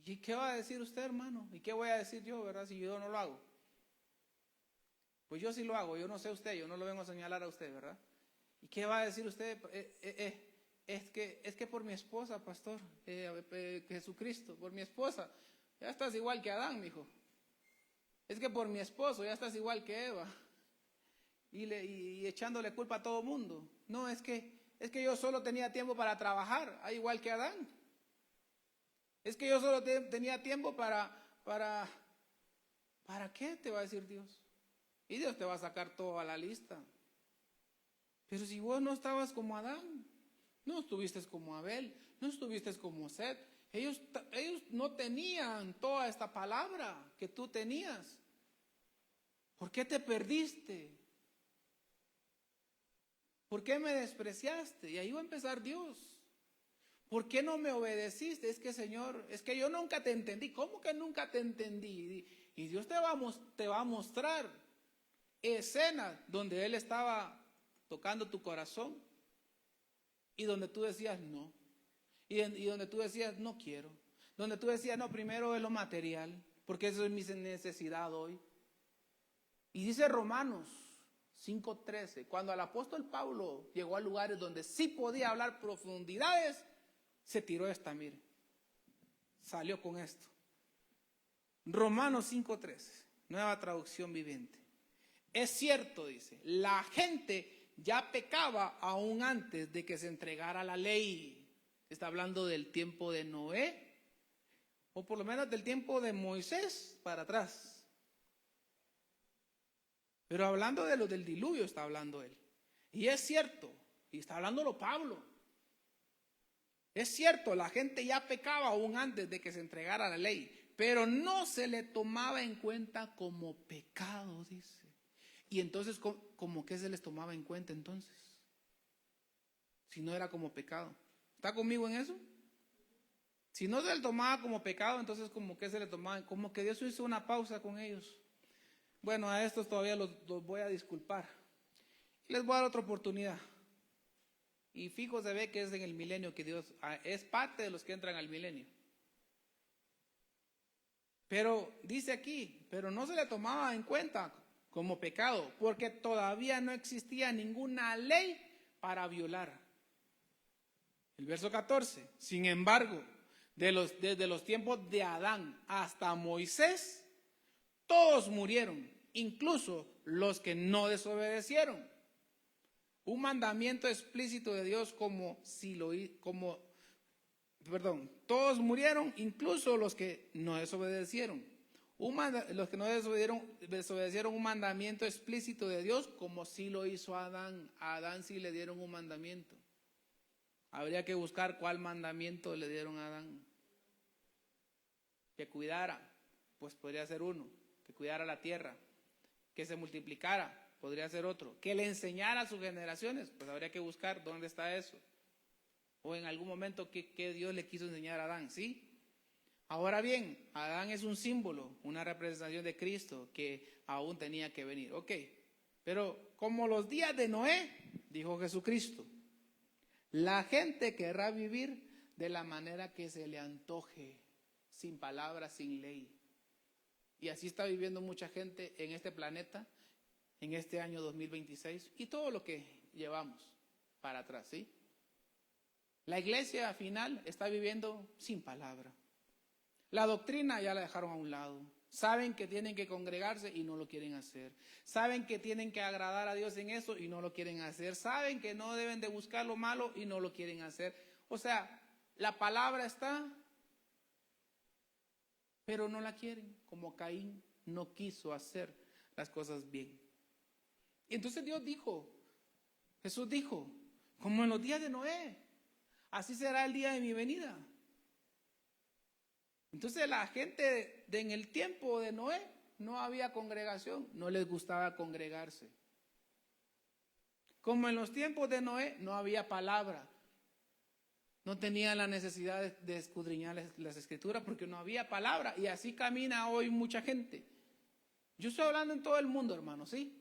¿Y qué va a decir usted, hermano? ¿Y qué voy a decir yo, verdad, si yo no lo hago? Pues yo sí lo hago, yo no sé usted, yo no lo vengo a señalar a usted, ¿verdad? ¿Y qué va a decir usted? Es que por mi esposa, pastor, Jesucristo, por mi esposa, ya estás igual que Adán, mijo. Es que por mi esposo ya estás igual que Eva. Y echándole culpa a todo mundo. No, es que yo solo tenía tiempo para trabajar, igual que Adán. Es que yo solo tenía tiempo ¿para qué? Te va a decir Dios. Y Dios te va a sacar todo a la lista. Pero si vos no estabas como Adán, no estuviste como Abel, no estuviste como Set, ellos no tenían toda esta palabra que tú tenías. ¿Por qué te perdiste? ¿Por qué me despreciaste? Y ahí va a empezar Dios. ¿Por qué no me obedeciste? Es que, Señor, es que yo nunca te entendí. ¿Cómo que nunca te entendí? Y Dios te va a mostrar escenas donde Él estaba tocando tu corazón y donde tú decías no. Y donde tú decías no quiero. Donde tú decías no, primero es lo material, porque eso es mi necesidad hoy. Y dice Romanos 5:13, cuando el apóstol Pablo llegó a lugares donde sí podía hablar profundidades, se tiró esta, mire, salió con esto. Romanos 5:13, nueva traducción viviente. Es cierto, dice, la gente ya pecaba aún antes de que se entregara la ley. Está hablando del tiempo de Noé, o por lo menos del tiempo de Moisés para atrás. Pero hablando de lo del diluvio está hablando él. Y es cierto, y está hablándolo Pablo. Es cierto, la gente ya pecaba aún antes de que se entregara la ley, pero no se le tomaba en cuenta como pecado, dice. Y entonces, ¿cómo que se les tomaba en cuenta entonces? Si no era como pecado. ¿Está conmigo en eso? Si no se le tomaba como pecado, entonces ¿cómo que se le tomaba? Como que Dios hizo una pausa con ellos. Bueno, a estos todavía los voy a disculpar. Les voy a dar otra oportunidad. Y fijo se ve que es en el milenio que Dios es parte de los que entran al milenio. Pero dice aquí, pero no se le tomaba en cuenta como pecado, porque todavía no existía ninguna ley para violar. El verso 14, sin embargo, desde los tiempos de Adán hasta Moisés, todos murieron, incluso los que no desobedecieron. Un mandamiento explícito de Dios todos murieron, incluso los que no desobedecieron. Los que no desobedecieron un mandamiento explícito de Dios, como sí lo hizo Adán. A Adán sí le dieron un mandamiento. Habría que buscar cuál mandamiento le dieron a Adán. Que cuidara, pues podría ser uno. Que cuidara la tierra. Que se multiplicara, podría ser otro. Que le enseñara a sus generaciones, pues habría que buscar dónde está eso. o en algún momento que Dios le quiso enseñar a Adán, ¿sí? Ahora bien, Adán es un símbolo, una representación de Cristo que aún tenía que venir. Ok, pero como los días de Noé, dijo Jesucristo, la gente querrá vivir de la manera que se le antoje, sin palabras, sin ley. Y así está viviendo mucha gente en este planeta, en este año 2026 y todo lo que llevamos para atrás, ¿sí? La iglesia al final está viviendo sin palabra. La doctrina ya la dejaron a un lado. Saben que tienen que congregarse y no lo quieren hacer. Saben que tienen que agradar a Dios en eso y no lo quieren hacer. Saben que no deben de buscar lo malo y no lo quieren hacer. O sea, la palabra está, pero no la quieren, como Caín no quiso hacer las cosas bien. Y entonces Dios dijo, Jesús dijo, como en los días de Noé, así será el día de mi venida. Entonces la gente en el tiempo de Noé no había congregación, no les gustaba congregarse. Como en los tiempos de Noé no había palabra, no tenían la necesidad de escudriñar las escrituras porque no había palabra. Y así camina hoy mucha gente. Yo estoy hablando en todo el mundo, hermano, ¿sí?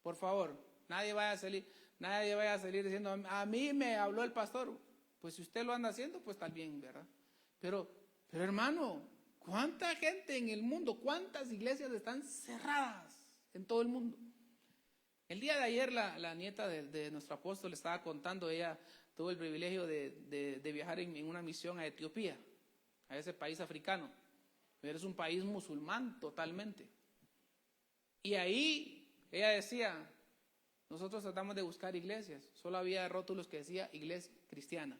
Por favor, nadie vaya a salir diciendo, a mí me habló el pastor. Pues si usted lo anda haciendo, pues está bien, ¿verdad? Pero hermano, ¿cuánta gente en el mundo, cuántas iglesias están cerradas en todo el mundo? El día de ayer la nieta de nuestro apóstol estaba contando, ella tuvo el privilegio de viajar en una misión a Etiopía, a ese país africano. Pero es un país musulmán totalmente. Y ahí ella decía, nosotros tratamos de buscar iglesias, solo había rótulos que decía iglesia cristiana.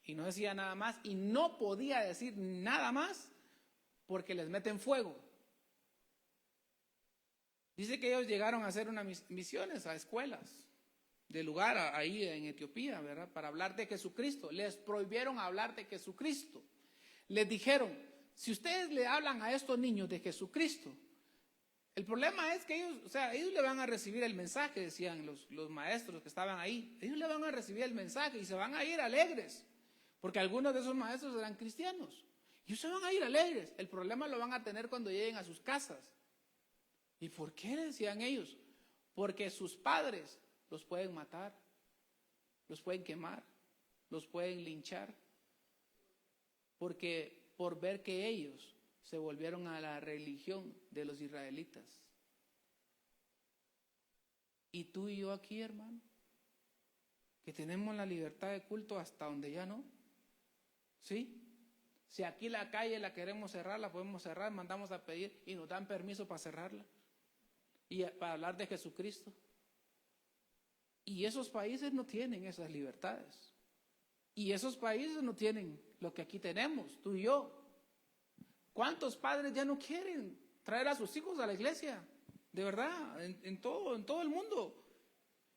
Y no decía nada más, y no podía decir nada más porque les meten fuego. Dice que ellos llegaron a hacer unas misiones a escuelas de lugar ahí en Etiopía, ¿verdad? Para hablar de Jesucristo. Les prohibieron hablar de Jesucristo. Les dijeron, si ustedes le hablan a estos niños de Jesucristo, el problema es que ellos le van a recibir el mensaje, decían los maestros que estaban ahí. Ellos le van a recibir el mensaje y se van a ir alegres. Porque algunos de esos maestros eran cristianos. Y se van a ir alegres. El problema lo van a tener cuando lleguen a sus casas. ¿Y por qué decían ellos? Porque sus padres los pueden matar, los pueden quemar, los pueden linchar. Porque por ver que ellos se volvieron a la religión de los israelitas. Y tú y yo aquí, hermano, que tenemos la libertad de culto hasta donde ya no. ¿Sí? Si aquí la calle la queremos cerrar, la podemos cerrar, mandamos a pedir y nos dan permiso para cerrarla y para hablar de Jesucristo. Y esos países no tienen esas libertades. Y esos países no tienen lo que aquí tenemos, tú y yo. ¿Cuántos padres ya no quieren traer a sus hijos a la iglesia? De verdad, en todo el mundo.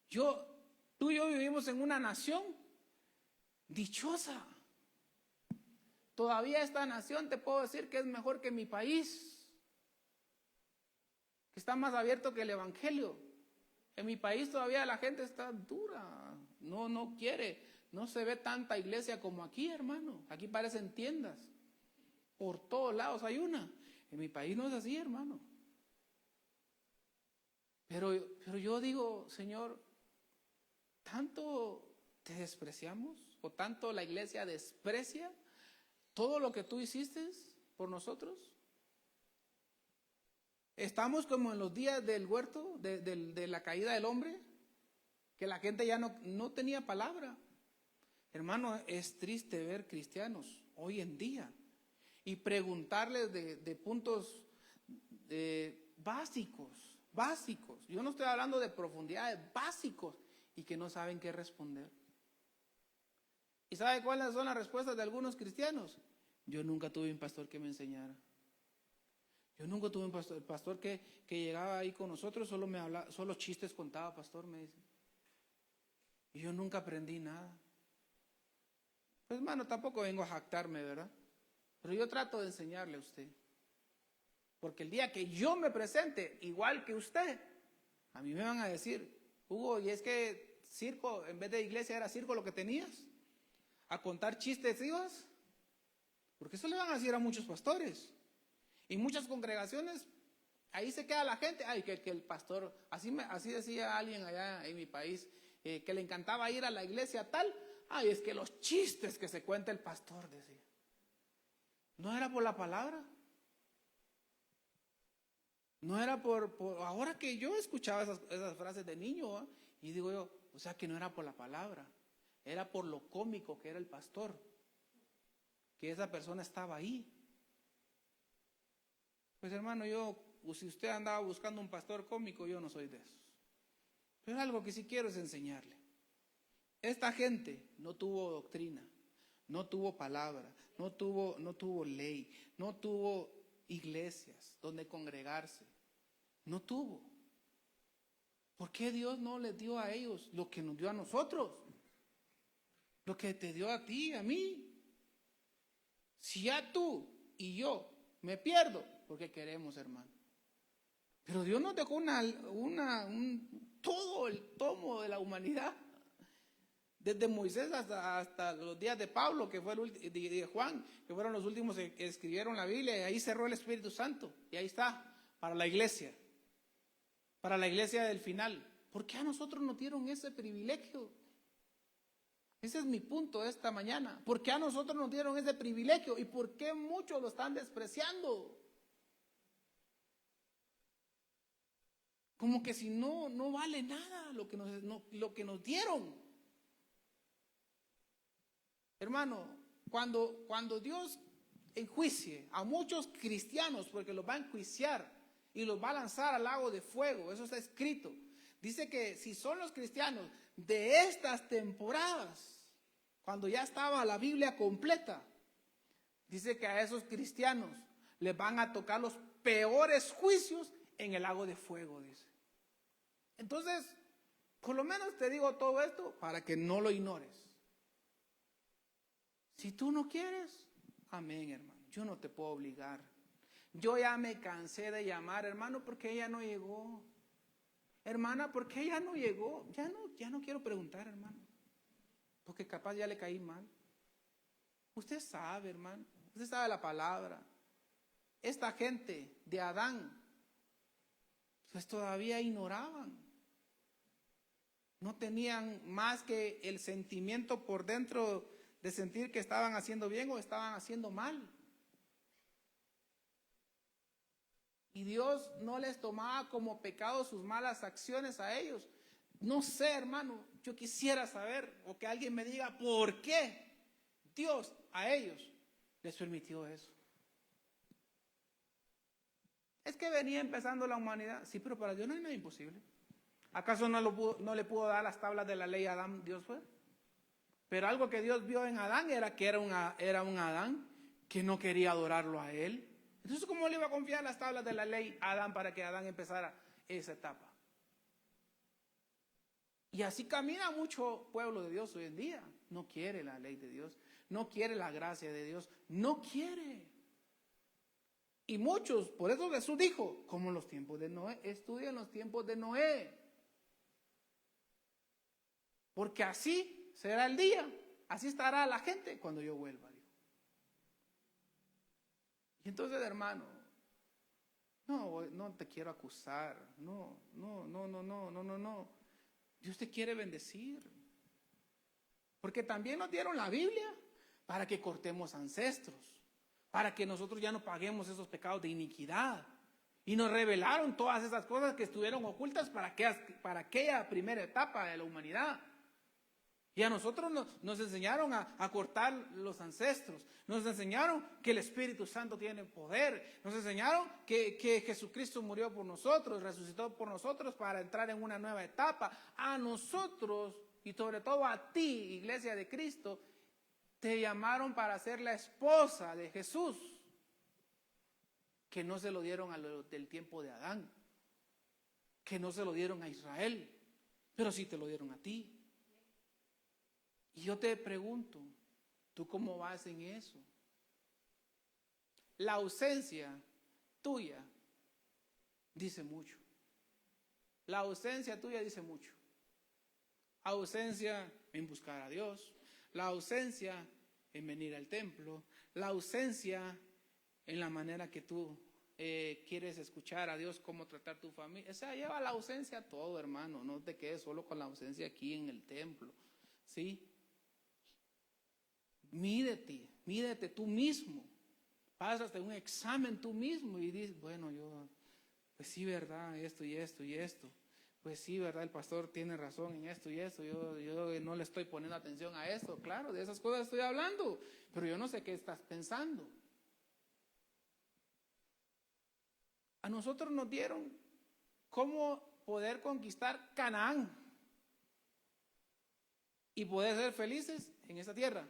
Tú y yo vivimos en una nación dichosa. Todavía esta nación te puedo decir que es mejor que mi país, que está más abierto que el evangelio. En mi país todavía la gente está dura, no quiere, no se ve tanta iglesia como aquí, hermano. Aquí parecen tiendas, por todos lados hay una. En mi país no es así, hermano. Pero yo digo, Señor, ¿tanto te despreciamos? ¿O tanto la iglesia desprecia todo lo que tú hiciste por nosotros? Estamos como en los días del huerto, de la caída del hombre, que la gente ya no tenía palabra. Hermano, es triste ver cristianos hoy en día y preguntarles de puntos básicos. Yo no estoy hablando de profundidades, básicos, y que no saben qué responder. ¿Y sabe cuáles son las respuestas de algunos cristianos? Yo nunca tuve un pastor que me enseñara. Yo nunca tuve un pastor. El pastor que llegaba ahí con nosotros solo me hablaba, solo chistes contaba, pastor, me dice. Y yo nunca aprendí nada. Pues hermano, tampoco vengo a jactarme, ¿verdad? Pero yo trato de enseñarle a usted. Porque el día que yo me presente igual que usted, a mí me van a decir, Hugo, y es que circo, en vez de iglesia era circo lo que tenías. a contar chistes ibas? Porque eso le van a decir a muchos pastores. Y muchas congregaciones, ahí se queda la gente. Ay, que el pastor, así decía alguien allá en mi país, que le encantaba ir a la iglesia tal. Ay, es que los chistes que se cuenta el pastor, decía. No era por la palabra. No era por ahora que yo escuchaba esas frases de niño, ¿eh? Y digo yo, o sea que no era por la palabra, era por lo cómico que era el pastor, que esa persona estaba ahí. Pues hermano, si usted andaba buscando un pastor cómico, yo no soy de esos. Pero algo que sí quiero es enseñarle. Esta gente no tuvo doctrina, no tuvo palabra, no tuvo ley, no tuvo iglesias donde congregarse. No tuvo. ¿Por qué Dios no les dio a ellos lo que nos dio a nosotros? Lo que te dio a ti, a mí. Si ya tú y yo me pierdo, porque queremos, hermano. Pero Dios nos dejó todo el tomo de la humanidad. Desde Moisés hasta los días de Pablo, que fue de Juan, que fueron los últimos que escribieron la Biblia, y ahí cerró el Espíritu Santo. Y ahí está, para la iglesia del final. ¿Por qué a nosotros nos dieron ese privilegio? Ese es mi punto esta mañana. ¿Por qué a nosotros nos dieron ese privilegio? ¿Y por qué muchos lo están despreciando? Como que si no vale nada lo que nos dieron. Hermano, cuando Dios enjuicie a muchos cristianos, porque los va a enjuiciar y los va a lanzar al lago de fuego, eso está escrito. Dice que si son los cristianos de estas temporadas, cuando ya estaba la Biblia completa, dice que a esos cristianos les van a tocar los peores juicios en el lago de fuego, dice. Entonces, por lo menos te digo todo esto para que no lo ignores. Si tú no quieres, amén, hermano, yo no te puedo obligar. Yo ya me cansé de llamar, hermano, porque ella no llegó. Hermana, ¿por qué ella no llegó? Ya no quiero preguntar, hermano, porque capaz ya le caí mal. Usted sabe, hermano, usted sabe la palabra. Esta gente de Adán, pues todavía ignoraban. No tenían más que el sentimiento por dentro de sentir que estaban haciendo bien o estaban haciendo mal. Y Dios no les tomaba como pecado sus malas acciones a ellos. No sé, hermano, yo quisiera saber o que alguien me diga por qué Dios a ellos les permitió eso. Es que venía empezando la humanidad. Sí, pero para Dios no hay nada imposible. ¿Acaso no le pudo dar las tablas de la ley a Adán? Dios fue. Pero algo que Dios vio en Adán era que era un Adán que no quería adorarlo a él. Entonces, ¿cómo le iba a confiar las tablas de la ley a Adán para que Adán empezara esa etapa? Y así camina mucho pueblo de Dios hoy en día. No quiere la ley de Dios, no quiere la gracia de Dios, no quiere. Y muchos, por eso Jesús dijo, como en los tiempos de Noé, estudien los tiempos de Noé. Porque así será el día, así estará la gente cuando yo vuelva. Dijo. Y entonces, hermano, no te quiero acusar, no. Dios te quiere bendecir. Porque también nos dieron la Biblia para que cortemos ancestros, para que nosotros ya no paguemos esos pecados de iniquidad. Y nos revelaron todas esas cosas que estuvieron ocultas para aquella primera etapa de la humanidad. Y a nosotros nos enseñaron a cortar los ancestros. Nos enseñaron que el Espíritu Santo tiene poder. Nos enseñaron que Jesucristo murió por nosotros, resucitó por nosotros para entrar en una nueva etapa. A nosotros, y sobre todo a ti, Iglesia de Cristo, te llamaron para ser la esposa de Jesús. Que no se lo dieron a los del tiempo de Adán. Que no se lo dieron a Israel. Pero sí te lo dieron a ti. Y yo te pregunto, ¿tú cómo vas en eso? La ausencia tuya dice mucho. La ausencia tuya dice mucho. Ausencia en buscar a Dios. la ausencia en venir al templo, la ausencia en la manera que tú quieres escuchar a Dios, cómo tratar tu familia. O sea, lleva la ausencia a todo, hermano. No te quedes solo con la ausencia aquí en el templo. ¿Sí? Mídete tú mismo. Pásate un examen tú mismo y dices, bueno, yo, pues sí, verdad, esto y esto y esto. Pues sí, verdad, el pastor tiene razón en esto y esto. Yo no le estoy poniendo atención a esto. Claro, de esas cosas estoy hablando, pero yo no sé qué estás pensando. A nosotros nos dieron cómo poder conquistar Canaán y poder ser felices en esta tierra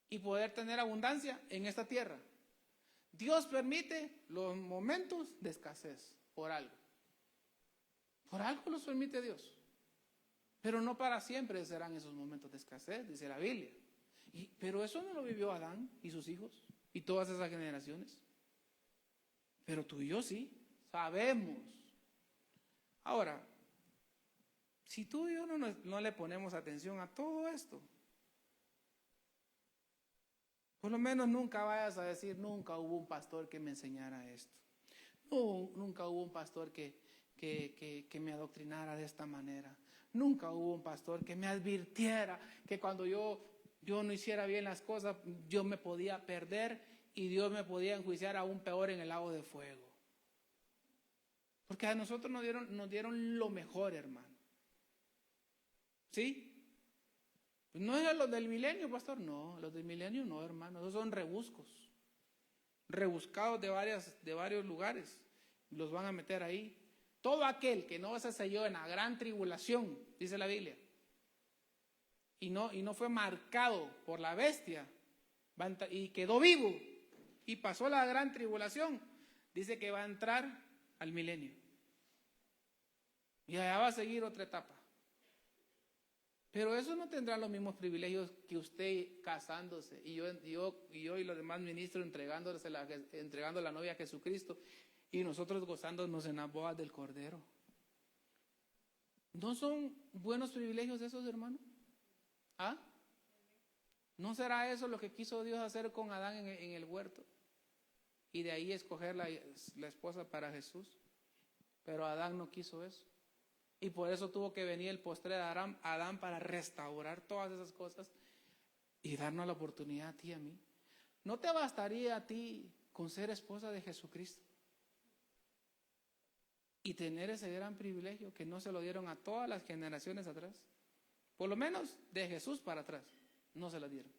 y poder tener abundancia en esta tierra. Dios permite los momentos de escasez por algo. Por algo los permite Dios. Pero no para siempre serán esos momentos de escasez, dice la Biblia. Pero eso no lo vivió Adán y sus hijos y todas esas generaciones. Pero tú y yo sí, sabemos. Ahora, si tú y yo no le ponemos atención a todo esto, por lo menos nunca vayas a decir, nunca hubo un pastor que me enseñara esto. No, nunca hubo un pastor que me adoctrinara de esta manera. Nunca hubo un pastor que me advirtiera que cuando yo no hiciera bien las cosas, yo me podía perder y Dios me podía enjuiciar aún peor en el lago de fuego. Porque a nosotros nos dieron lo mejor, hermano. ¿Sí? Pues no eran los del milenio, pastor. No, los del milenio no, hermano. Esos son rebuscados de varios lugares. Los van a meter ahí. Todo aquel que no se selló en la gran tribulación, dice la Biblia, y no fue marcado por la bestia, y quedó vivo, y pasó la gran tribulación, dice que va a entrar al milenio. Y allá va a seguir otra etapa. Pero eso no tendrá los mismos privilegios que usted casándose y yo y los demás ministros entregando la novia a Jesucristo y nosotros gozándonos en las bodas del Cordero. ¿No son buenos privilegios esos, hermano? ¿Ah? ¿No será eso lo que quiso Dios hacer con Adán en el huerto? Y de ahí escoger la esposa para Jesús. Pero Adán no quiso eso. Y por eso tuvo que venir el postre de Adán para restaurar todas esas cosas y darnos la oportunidad a ti y a mí. ¿No te bastaría a ti con ser esposa de Jesucristo? Y tener ese gran privilegio que no se lo dieron a todas las generaciones atrás. Por lo menos de Jesús para atrás, no se lo dieron.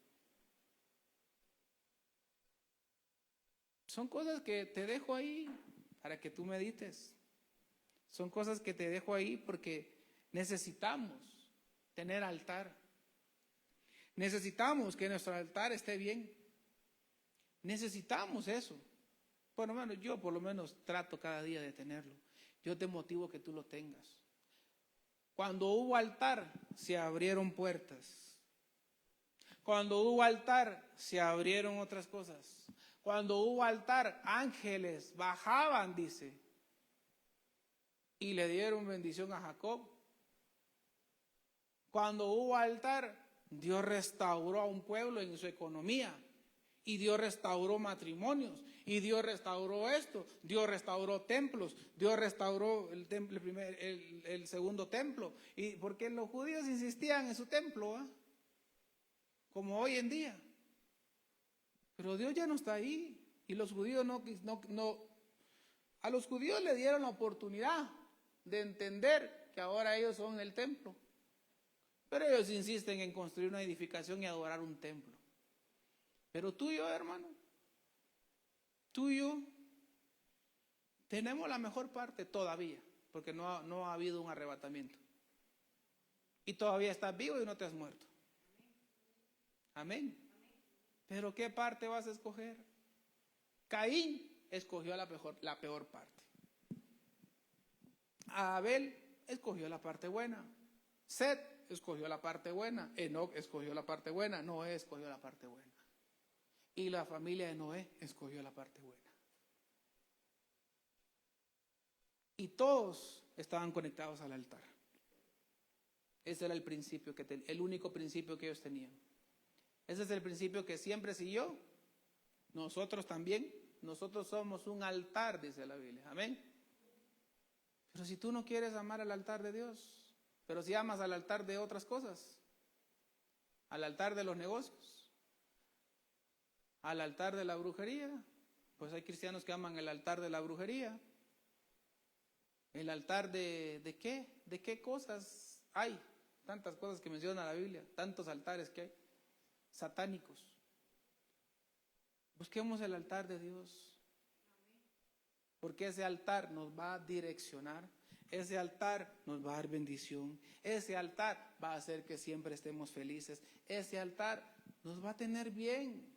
Son cosas que te dejo ahí para que tú medites. Son cosas que te dejo ahí porque necesitamos tener altar. Necesitamos que nuestro altar esté bien. Necesitamos eso. Por lo menos yo trato cada día de tenerlo. Yo te motivo que tú lo tengas. Cuando hubo altar, se abrieron puertas. Cuando hubo altar, se abrieron otras cosas. Cuando hubo altar, ángeles bajaban, dice, y le dieron bendición a Jacob. Cuando hubo altar, Dios restauró a un pueblo en su economía. Y Dios restauró matrimonios. Y Dios restauró esto. Dios restauró templos. Dios restauró el segundo templo. Y porque los judíos insistían en su templo, ¿eh? Como hoy en día. Pero Dios ya no está ahí. Y los judíos a los judíos le dieron la oportunidad de entender que ahora ellos son el templo. Pero ellos insisten en construir una edificación y adorar un templo. Pero tú y yo, hermano, tú y yo tenemos la mejor parte todavía, porque no ha habido un arrebatamiento. Y todavía estás vivo y no te has muerto. Amén. Pero ¿qué parte vas a escoger? Caín escogió la peor parte. Abel escogió la parte buena. Set escogió la parte buena. Enoc escogió la parte buena. Noé escogió la parte buena. Y la familia de Noé escogió la parte buena. Y todos estaban conectados al altar. Ese era el principio, el único principio que ellos tenían. Ese es el principio que siempre siguió. Nosotros también. Nosotros somos un altar, dice la Biblia. Amén. Pero si tú no quieres amar al altar de Dios, pero si amas al altar de otras cosas, al altar de los negocios, al altar de la brujería, pues hay cristianos que aman el altar de la brujería. El altar ¿de qué? ¿De qué cosas hay? Tantas cosas que menciona la Biblia, tantos altares que hay, satánicos. Busquemos el altar de Dios, porque ese altar nos va a direccionar, ese altar nos va a dar bendición, ese altar va a hacer que siempre estemos felices, ese altar nos va a tener bien.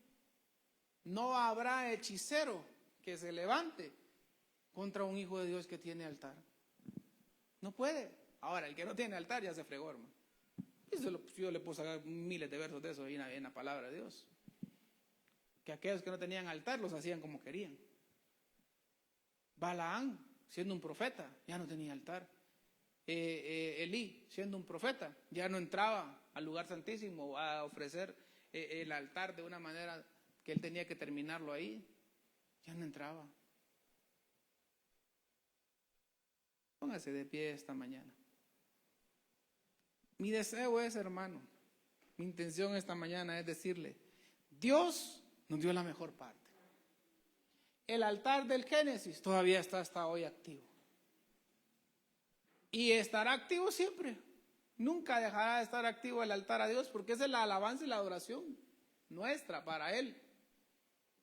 No habrá hechicero que se levante contra un hijo de Dios que tiene altar. No puede. Ahora, el que no tiene altar ya se fregó, hermano. Yo le puedo sacar miles de versos de eso ahí en la palabra de Dios. Que aquellos que no tenían altar los hacían como querían. Balaán, siendo un profeta, ya no tenía altar. Elí, siendo un profeta, ya no entraba al lugar santísimo a ofrecer el altar de una manera que él tenía que terminarlo ahí. Ya no entraba. Póngase de pie esta mañana. Mi deseo es, hermano, mi intención esta mañana es decirle, Dios nos dio la mejor parte. El altar del Génesis todavía está hasta hoy activo. Y estará activo siempre. Nunca dejará de estar activo el altar a Dios, porque esa es la alabanza y la adoración nuestra para Él.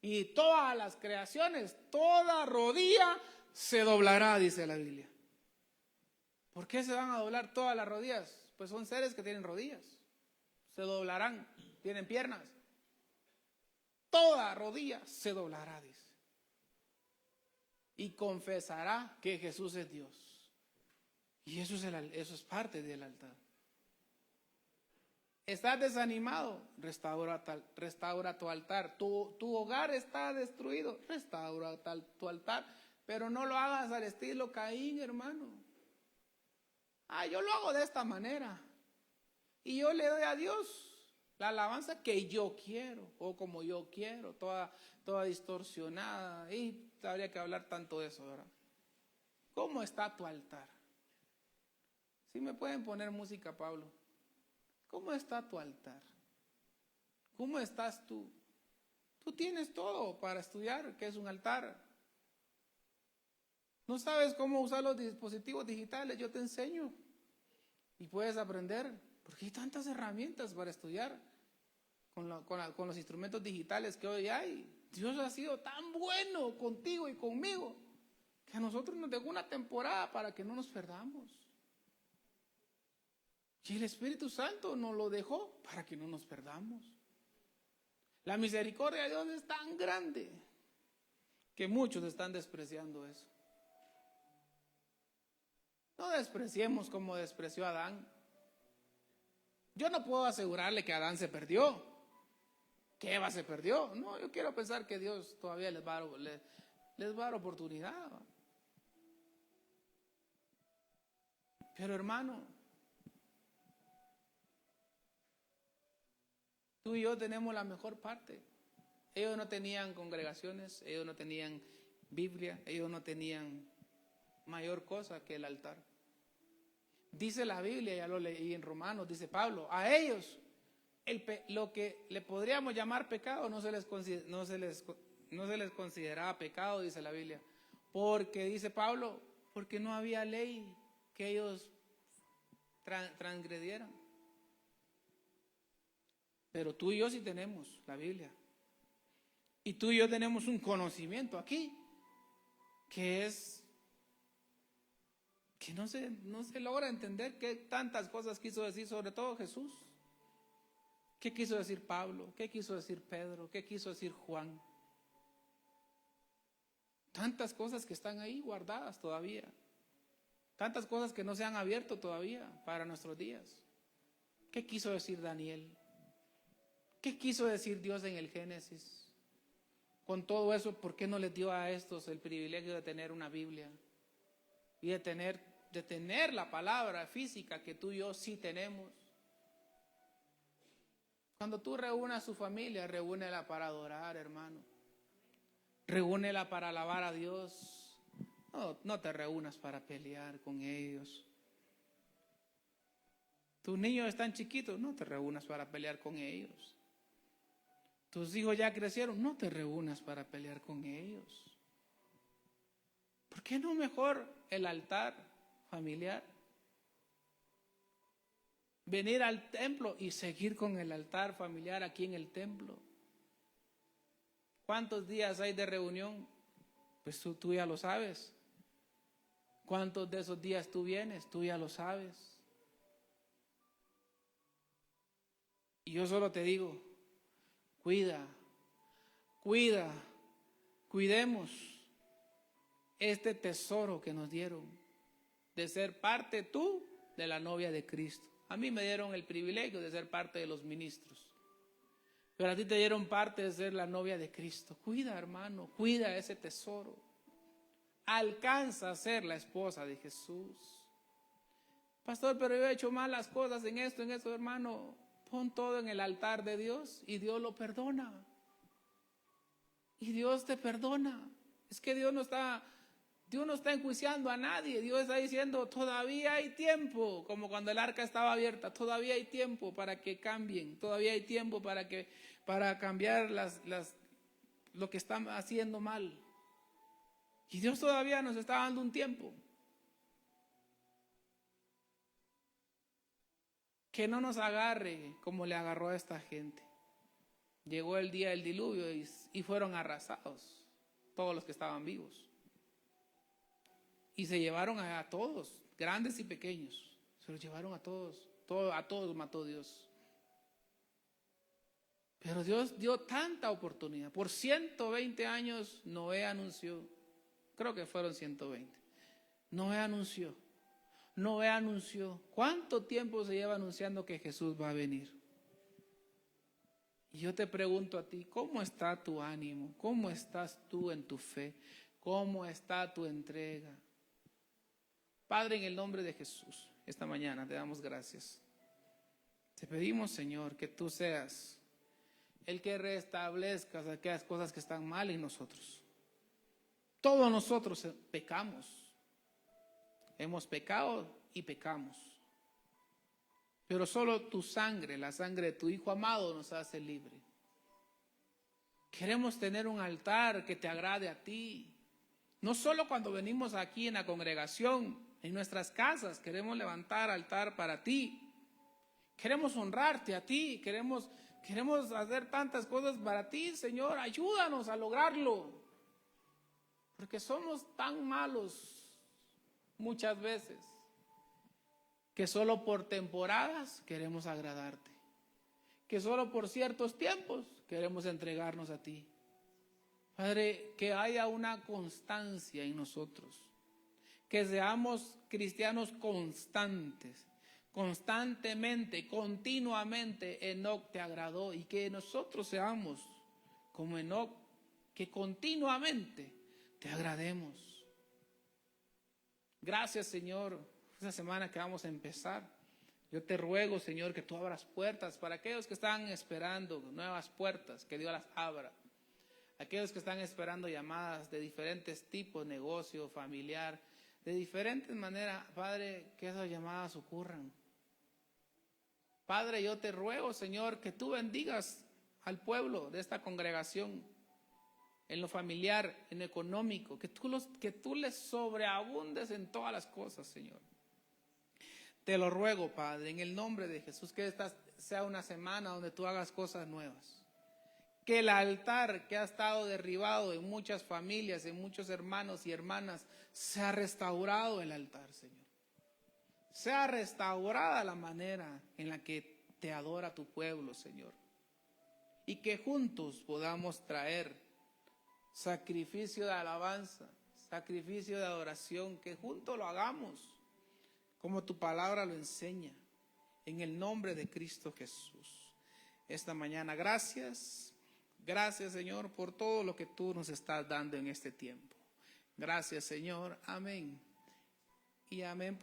Y todas las creaciones, toda rodilla se doblará, dice la Biblia. ¿Por qué se van a doblar todas las rodillas? Pues son seres que tienen rodillas. Se doblarán, tienen piernas. Toda rodilla se doblará, dice. Y confesará que Jesús es Dios. Y eso es parte del altar. ¿Estás desanimado? Restaura tu altar. Tu hogar está destruido. Restaura tu altar. Pero no lo hagas al estilo Caín, hermano. Yo lo hago de esta manera. Y yo le doy a Dios la alabanza que yo quiero. O como yo quiero. Toda distorsionada. Y habría que hablar tanto de eso, ¿verdad? ¿Cómo está tu altar? Si me pueden poner música, Pablo. ¿Cómo está tu altar? ¿Cómo estás tú? Tú tienes todo para estudiar, ¿qué es un altar? ¿No sabes cómo usar los dispositivos digitales? Yo te enseño. Y puedes aprender, porque hay tantas herramientas para estudiar con los instrumentos digitales que hoy hay. Dios ha sido tan bueno contigo y conmigo, que a nosotros nos dejó una temporada para que no nos perdamos. Y el Espíritu Santo nos lo dejó para que no nos perdamos. La misericordia de Dios es tan grande que muchos están despreciando eso. No despreciemos como despreció Adán. Yo no puedo asegurarle que Adán se perdió, que Eva se perdió. No, yo quiero pensar que Dios todavía les va a dar oportunidad. Pero hermano, tú y yo tenemos la mejor parte. Ellos no tenían congregaciones, ellos no tenían Biblia, ellos no tenían mayor cosa que el altar. Dice la Biblia, ya lo leí en Romanos, dice Pablo, a ellos lo que le podríamos llamar pecado no se les consideraba pecado, dice la Biblia. Porque, dice Pablo, porque no había ley que ellos transgredieran. Pero tú y yo sí tenemos la Biblia. Y tú y yo tenemos un conocimiento aquí que no se logra entender qué tantas cosas quiso decir, sobre todo Jesús. ¿Qué quiso decir Pablo? ¿Qué quiso decir Pedro? ¿Qué quiso decir Juan? Tantas cosas que están ahí guardadas todavía. Tantas cosas que no se han abierto todavía para nuestros días. ¿Qué quiso decir Daniel? ¿Qué quiso decir Dios en el Génesis? Con todo eso, ¿por qué no les dio a estos el privilegio de tener una Biblia? Y de tener de tener la palabra física que tú y yo sí tenemos. Cuando tú reúnas a su familia, reúnela para adorar, hermano. Reúnela para alabar a Dios. No te reúnas para pelear con ellos. Tus niños están chiquitos, no te reúnas para pelear con ellos. Tus hijos ya crecieron, no te reúnas para pelear con ellos. ¿Por qué no mejor el altar familiar? Venir al templo y seguir con el altar familiar aquí en el templo. ¿Cuántos días hay de reunión? Pues tú ya lo sabes. ¿Cuántos de esos días tú vienes? Tú ya lo sabes. Y yo solo te digo, cuidemos este tesoro que nos dieron de ser parte tú de la novia de Cristo. A mí me dieron el privilegio de ser parte de los ministros, pero a ti te dieron parte de ser la novia de Cristo. Cuida, hermano, cuida ese tesoro. Alcanza a ser la esposa de Jesús. Pastor, pero yo he hecho malas cosas en esto, hermano. Pon todo en el altar de Dios y Dios lo perdona. Y Dios te perdona. Es que Dios no está enjuiciando a nadie. Dios está diciendo, todavía hay tiempo, como cuando el arca estaba abierta, todavía hay tiempo para que cambien, todavía hay tiempo para cambiar lo que están haciendo mal. Y Dios todavía nos está dando un tiempo. Que no nos agarre como le agarró a esta gente. Llegó el día del diluvio y fueron arrasados todos los que estaban vivos. Y se llevaron a todos, grandes y pequeños. Se los llevaron a todos. A todos mató Dios. Pero Dios dio tanta oportunidad. Por 120 años Noé anunció. Creo que fueron 120. Noé anunció. ¿Cuánto tiempo se lleva anunciando que Jesús va a venir? Y yo te pregunto a ti, ¿cómo está tu ánimo? ¿Cómo estás tú en tu fe? ¿Cómo está tu entrega? Padre, en el nombre de Jesús, esta mañana te damos gracias. Te pedimos, Señor, que tú seas el que restablezcas aquellas cosas que están mal en nosotros. Todos nosotros pecamos. Hemos pecado y pecamos. Pero solo tu sangre, la sangre de tu Hijo amado, nos hace libre. Queremos tener un altar que te agrade a ti. No solo cuando venimos aquí en la congregación, en nuestras casas, queremos levantar altar para ti. Queremos honrarte a ti. Queremos hacer tantas cosas para ti, Señor. Ayúdanos a lograrlo. Porque somos tan malos muchas veces que solo por temporadas queremos agradarte, que solo por ciertos tiempos queremos entregarnos a ti. Padre, que haya una constancia en nosotros, que seamos cristianos constantemente, continuamente. Enoc te agradó, y que nosotros seamos como Enoc, que continuamente te agrademos. Gracias, Señor, esta semana que vamos a empezar. Yo te ruego, Señor, que tú abras puertas para aquellos que están esperando nuevas puertas, que Dios las abra. Aquellos que están esperando llamadas de diferentes tipos, negocio, familiar, de diferentes maneras, Padre, que esas llamadas ocurran. Padre, yo te ruego, Señor, que tú bendigas al pueblo de esta congregación, en lo familiar, en lo económico, que tú les sobreabundes en todas las cosas, Señor. Te lo ruego, Padre, en el nombre de Jesús, que esta sea una semana donde tú hagas cosas nuevas. Que el altar que ha estado derribado en muchas familias, en muchos hermanos y hermanas, sea restaurado el altar, Señor. Sea restaurada la manera en la que te adora tu pueblo, Señor. Y que juntos podamos traer sacrificio de alabanza, sacrificio de adoración, que juntos lo hagamos como tu palabra lo enseña, en el nombre de Cristo Jesús. Esta mañana, gracias, Señor, por todo lo que tú nos estás dando en este tiempo. Gracias, Señor, amén y amén.